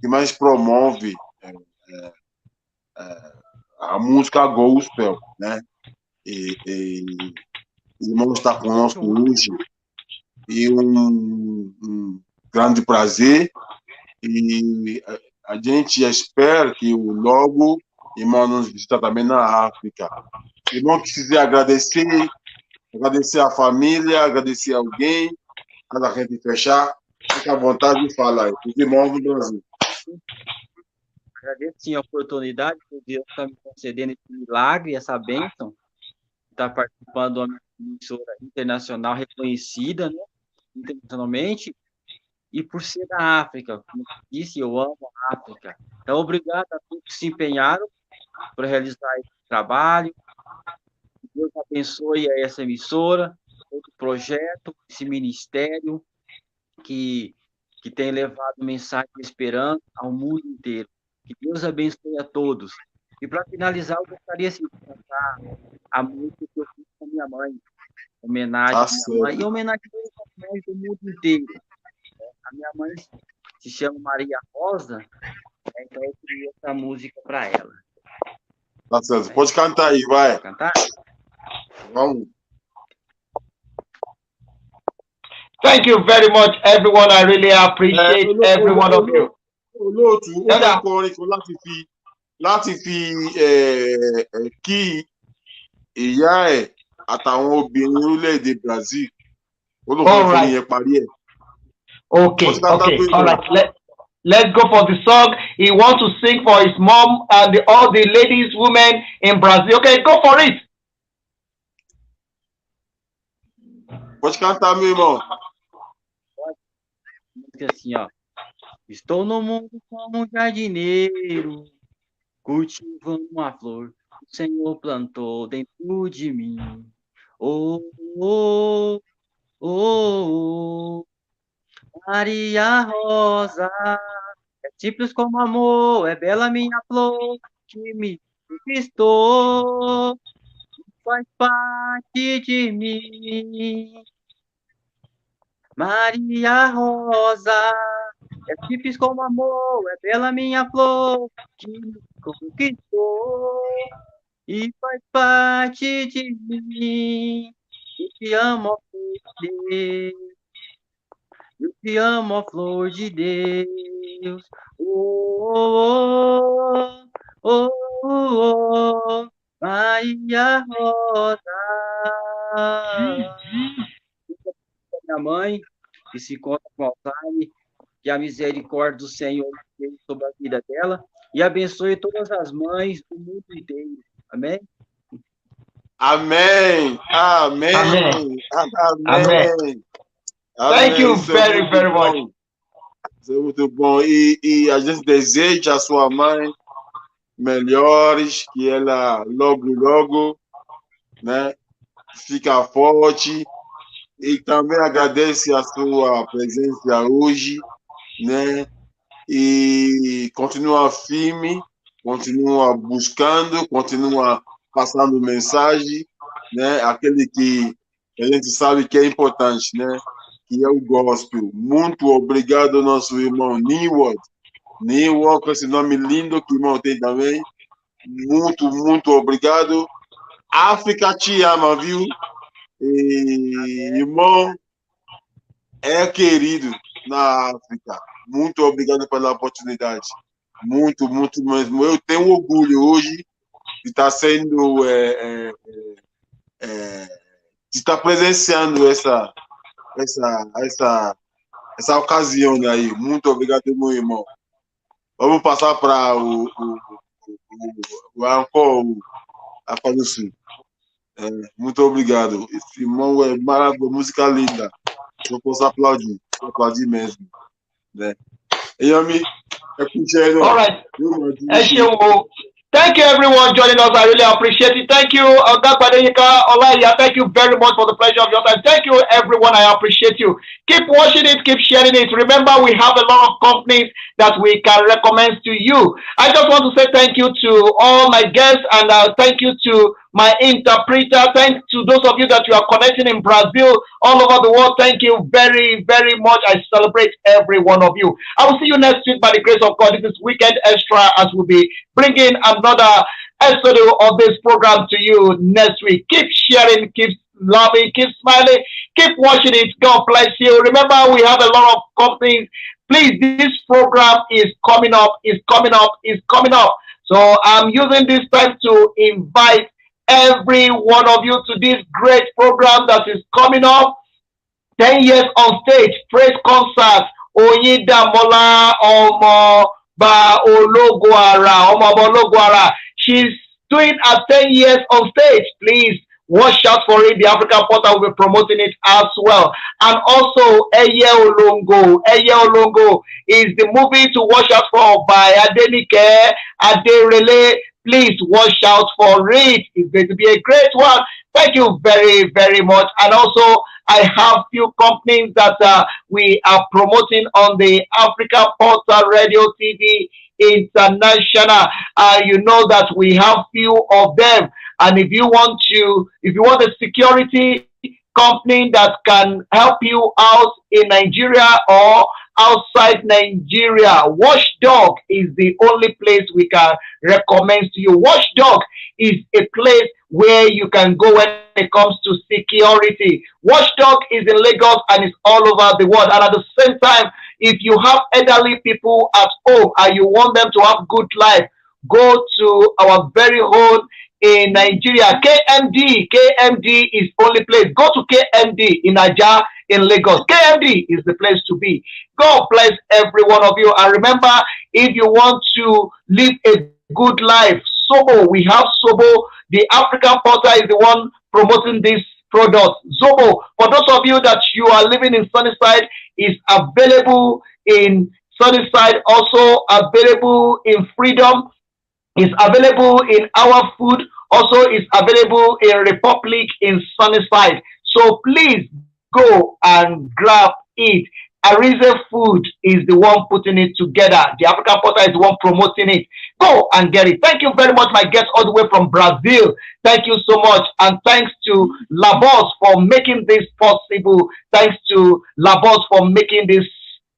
que mais promove a música gospel, né? E o irmão está conosco hoje e um grande prazer e a gente espera que logo o irmão nos visita também na África. O irmão quiser agradecer a família, agradecer alguém, para a gente fechar, fica à vontade de falar. Os irmãos do Brasil. Agradeço sim a oportunidade que Deus está me concedendo esse milagre, essa bênção, de estar participando de uma emissora internacional reconhecida, né, internacionalmente, e por ser da África. Como eu disse, eu amo a África. Então, obrigado a todos que se empenharam para realizar esse trabalho. Deus abençoe essa emissora, todo o projeto, esse ministério que tem levado mensagem de esperança ao mundo inteiro. Que Deus abençoe a todos. E para finalizar, eu gostaria de cantar a música que eu fiz com a minha mãe, homenagem à minha mãe, e homenagem às mães do mundo inteiro. A minha mãe se chama Maria Rosa, então eu criei essa música para ela. Tá certo. Pode cantar aí, vai. Pode cantar? Vamos. Thank you very much, everyone. I really appreciate every one of you. Olóòtú, ó máa kọrin kan láti fi kí ìyá ẹ̀ àtàwọn obìnrin orílẹ̀-èdè Brazil. Olóòtú yẹn parí ẹ̀. Okay. All right. Let's go for the song. He wants to sing for his mom and all the ladies, women in Brazil. Okay, go for it. Pode cantar, meu irmão. Assim, ó. Estou no mundo como um jardineiro, cultivando uma flor que o Senhor plantou dentro de mim. Oh, oh, oh, oh. Maria Rosa, é simples como amor, é bela minha flor que me conquistou, faz parte de mim. Maria Rosa, é simples como amor, é bela minha flor que me conquistou e faz parte de mim. Eu te amo, ó Deus. Eu te amo, ó flor de Deus. Oh, oh, oh, oh, oh, Maria Rosa. Minha mãe, que se encontra com Alzheimer, que a misericórdia do Senhor esteja sobre a vida dela e abençoe todas as mães do mundo inteiro. Amém? Amém. Amém. Amém. Amém. Thank you very, very much. Isso é muito bom. E a gente deseja a sua mãe melhores, que ela logo, né, fica forte. E também agradece a sua presença hoje, né? E continua firme, continua buscando, continua passando mensagem, né? Aquele que a gente sabe que é importante, né? Que é o gospel. Muito obrigado, nosso irmão Niward. Niward, com esse nome lindo que o irmão tem também. muito obrigado. África te ama, viu? Irmão é querido na África. Muito obrigado pela oportunidade. Muito mesmo. Eu tenho orgulho hoje de estar sendo, de estar presenciando essa ocasião aí. Muito obrigado, meu irmão. Vamos passar para o África do Sul. Muito obrigado. Esse irmão é maravilhoso, música linda. Eu posso aplaudir mesmo. Né? Yami, All right. Thank you, everyone, joining us. I really appreciate it. Thank you, ADEYINKA, OLAIYA. Thank you very much for the pleasure of your time. Thank you, everyone. I appreciate you. Keep watching it. Keep sharing it. Remember, we have a lot of companies that we can recommend to you. I just want to say thank you to all my guests and thank you to my interpreter. Thanks to those of you that you are connecting in Brazil, all over the world. Thank you very, very much. I celebrate every one of you. I will see you next week by the grace of God. This is Weekend Extra as we'll be bringing another episode of this program to you next week. Keep sharing, keep loving, keep smiling, keep watching it. God bless you. Remember, we have a lot of companies. Please, this program is coming up, is coming up, is coming up. So I'm using this time to invite every one of you to this great program that is coming up. 10 years on stage, praise concert, Oyindamola Omoba Ologuara. She's doing a 10 years on stage. Please watch out for it. The African Portal will be promoting it as well. And also, Eye Olongo. Eye Olongo is the movie to watch out for by Adenike Aderele. Please watch out for it. It's going to be a great one. Thank you very, very much. And also, I have few companies that we are promoting on the Africa Portal Radio TV International. You know that we have few of them. And if you want a security company that can help you out in Nigeria or outside Nigeria, Watchdog is the only place we can recommend to you. Watchdog is a place where you can go when it comes to security. Watchdog is in Lagos and it's all over the world. And at the same time, if you have elderly people at home and you want them to have good life, go to our very own in Nigeria. KMD is only place. Go to KMD in Aja in Lagos. KMD is the place to be. God bless every one of you. And remember, if you want to live a good life, Zobo, we have Zobo. The African Portal is the one promoting this product. Zobo, for those of you that you are living in Sunnyside, is available in Sunnyside, also available in Freedom, is available in Our Food, also is available in Republic in Sunnyside. So please go and grab it. Arize Food is the one putting it together. The African Portal is the one promoting it. Go and get it. Thank you very much, my guest all the way from Brazil. Thank you so much. And thanks to Labos for making this possible. Thanks to Labos for making this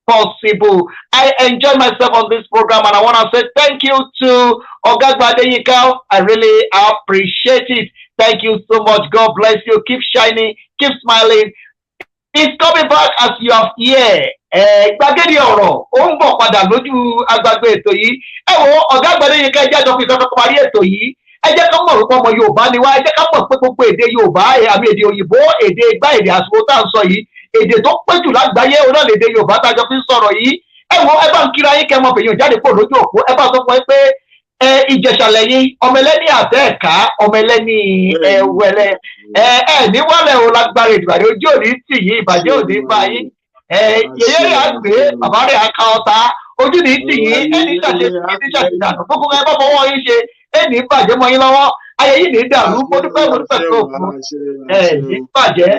possible. I enjoy myself on this program and I want to say thank you to ADEYINKA. I really appreciate it. Thank you so much. God bless you. Keep shining. Keep smiling. It's coming back as you have here. Gbàgede ọ̀rọ̀ ó ń bọ̀ padà lójú agbègbè ètò yìí. Ẹ wo ọ̀gá ADEYINKA ẹ jẹ́ àjọ fi kankan parí ètò yìí. Ẹ jẹ́ ká mọ̀ wípé ọmọ Yorùbá ni wá. Ẹ jẹ́ ká mọ̀ pé gbogbo èdè Yorùbá àmì èdè òyìnbó èdè Ẹ̀gbá èdè àsìkò tá à ń sọ yìí. Èdè tó pé jù lágbàáyé orílẹ̀-èdè Yorùbá tá a jọ fi ń sọ̀rọ̀ yìí. Ẹ wo ẹ bá ń kíra yín kẹ́ mọ fèyàn jáde pò lójú òpó. Ẹ bá sọ fún ẹ pé Ìjẹ̀ṣà lẹ́yìn ọmọ ẹlẹ́ni àtẹ̀ẹ̀ká ọmọ ẹlẹ́ni ẹ̀wẹ̀lẹ̀ ní wálẹ̀ o lágbára ìdìbàdì ojú òní tì yín ìbàjẹ́ òní bá yín yẹyẹ rẹ̀ á gbé bàbá rẹ̀ á ka ọ̀tá ojú ní tì yín ẹni ṣàṣìdànù gbogbo ẹ bá fọwọ́ yín ṣe ẹni bàjẹ́ mọ́ yín lọ́wọ́ ayé yìí ní dàrú mo dúpẹ́ tó kù ní bàjẹ́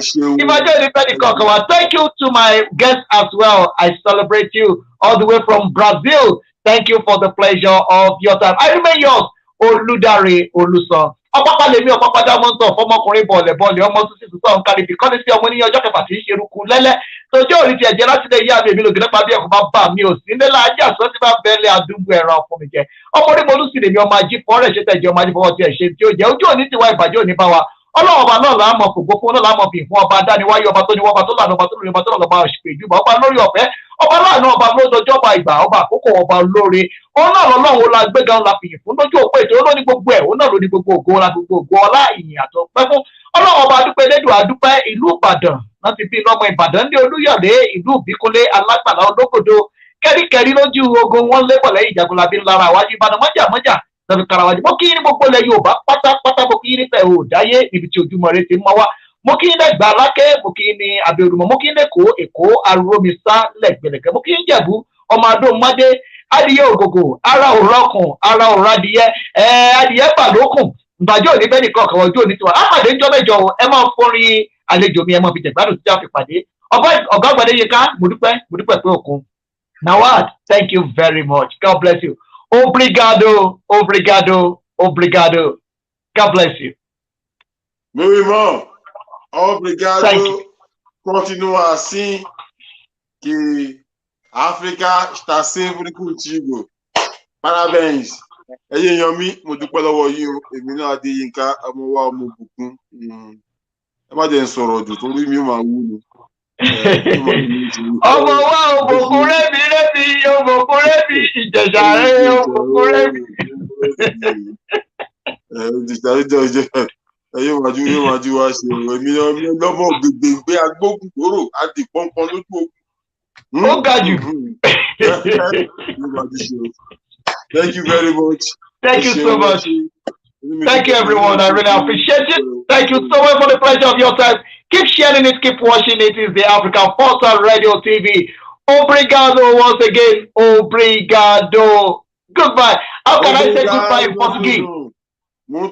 ìbàjẹ́ òní fẹ́ nìkan kan wá. Thank you to my guests as well. I celebrate you all the way from Brazil. Thank you for the pleasure of your time. I remain yours, Oludare Olusan. Ọ̀pápá lèmi ọ̀pápá dámọ́ntọ̀ fọmọkùnrin bọ̀ọ̀lẹ̀ ọmọ tó sì tún sọ̀rọ̀ kárí bí kọ́ni sí ọmọ ní ọjọ́ kẹfà tí í ṣe eruku lẹ́lẹ́ tọjọ́ òní ti ẹ̀jẹ̀ láti lè yá mi èmi lògì nípa bí ẹ̀kọ́ bá bà mí ò sí nílẹ̀ ajé àsọ tí bá bẹ́ẹ̀lẹ̀ àdúgbò ẹ̀rọ fún mi jẹ ọmọ orí mo lù sí lèmi ọmọ ají fọ́ọ̀rẹ́ ṣe tẹ̀jẹ̀ ọmọ ají fọwọ́ tí ẹ̀ ṣe tí ó jẹ́ ojú òní tiwa ìbàjẹ́ òní bá wa ọlọ́run ọba náà láàmọ̀ fògbó fún náà láàmọ̀ fi fún ọba dániwáyé ọba tó ní wọ́n ọba tó lànà ọba tó lórí ọba tó lọ́ba òṣìpè jùbọ̀ ọba lórí ọ̀fẹ́ ọba láàánú ọba lójoojú ọba ìgbà ọba àkókò ọba olóore òun náà lọ́lọ́run la gbéga ńlá fìyìn fún lójú òpó ètò olóní gbogbo ẹ̀ òun náà ló ní gbogbo ògo ọlá gbogbo ògo ọlá ìyìn àtọ̀ pẹ́ fún ọlọ́run ọba adúpẹ́ elédùn adúpẹ́ ìlú ìbàdàn láti bí lọ́mọ ìbàdàn ní olúyọ̀lé ìlú ìbíkúnlé alágbàlá olókòdo kẹ́ríkẹ́rí lójú ogun wọn lébọ̀ lẹ́yìn ìjagunlabi ńlára àwájú ìbàdàn mọ́jà tàbí karawájú mo kí ní gbogbo ilẹ̀ yorùbá pátápátá mo kí ní fẹ́ òdáyé níbi tí ojúmọ́ rẹ ti mọ́ wá mo kí ní lẹ́gbàá alákẹ́ mo kí ní abẹ́olùmọ̀ mo kí ní lẹ́kọ̀ọ́ èkó aromisa lẹ́gbẹ̀lẹ́gbẹ̀ mo kí ní jẹ̀bú ọmọ adó mọ́dé adìyẹ ògògò ara òrọ́kùn ara òrọ́ adìyẹ bàlókùn ìbàjẹ́ òní bẹ́ẹ̀ nìkan ọ̀kan ọjọ́ òní tiwa àpàdé ńjọ́ mẹ́jọ ẹ máa fọ́rin àlejò mi ẹ máa fi jẹ̀gbádùn tí a fi pàdé ọ̀gá àgbàdé yìí ká mo dúpẹ́ pé òkun. Niward, thank you very much. God bless you. Obrigado. God bless you. Meu irmão, obrigado. Continua assim, que a África está sempre contigo. Parabéns. Ẹ̀yin èèyàn mi, mo dúpẹ́ lọ́wọ́ yín o. Èmi náà Adéyínká, ọmọ wa ọmọ òbùkún. Ẹ má jẹ́ n sọ̀rọ̀ jù torí mi máa wú ni. Ọmọ wa òbòkun rẹ́mi òbòkun rẹ́mi ìjẹ̀ṣà rẹ̀ òbòkun rẹ́mi. Ẹyẹ wájú wá ṣe ọ̀rọ̀ èmi lọ́mọ gbègbè agbókùnkòrò àdì pọ́npọ́n lójú ogun. Ó ga jù. Thank you very much. Thank you so much. Thank you, everyone. I really appreciate it. Thank you so much for the pleasure of your time. Keep sharing it, keep watching it. It's the African Portal Radio TV. Obrigado once again. Obrigado. Goodbye. How can I say goodbye in Portuguese?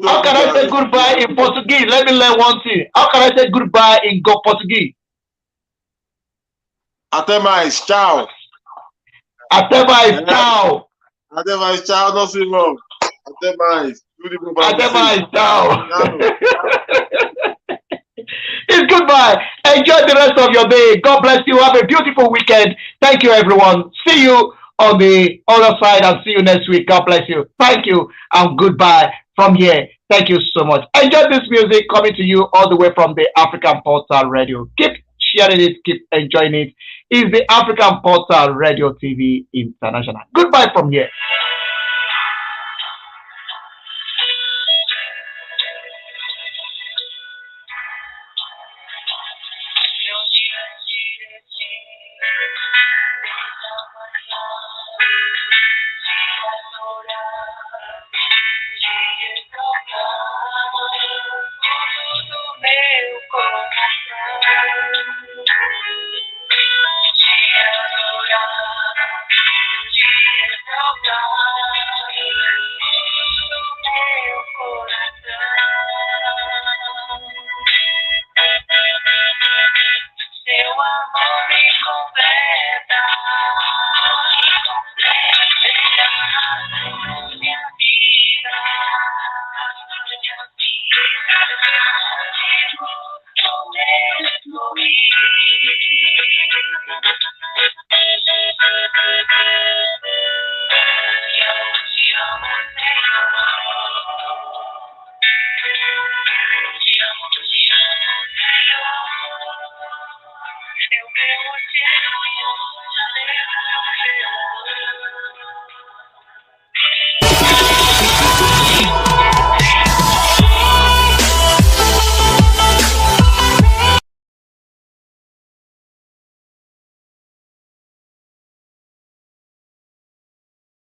How can I say goodbye in Portuguese? Let me learn one thing. How can I say goodbye in Portuguese? Até mais. Tchau. Até mais. Tchau. Até mais. Tchau, nosso irmão. Até mais. Até mais. Tchau. It's goodbye. Enjoy the rest of your day. God bless you. Have a beautiful weekend. Thank you, everyone. See you on the other side and see you next week. God bless you. Thank you and goodbye from here. Thank you so much. Enjoy this music coming to you all the way from the African Portal Radio. Keep sharing it. Keep enjoying it. It's the African Portal Radio TV International. Goodbye from here.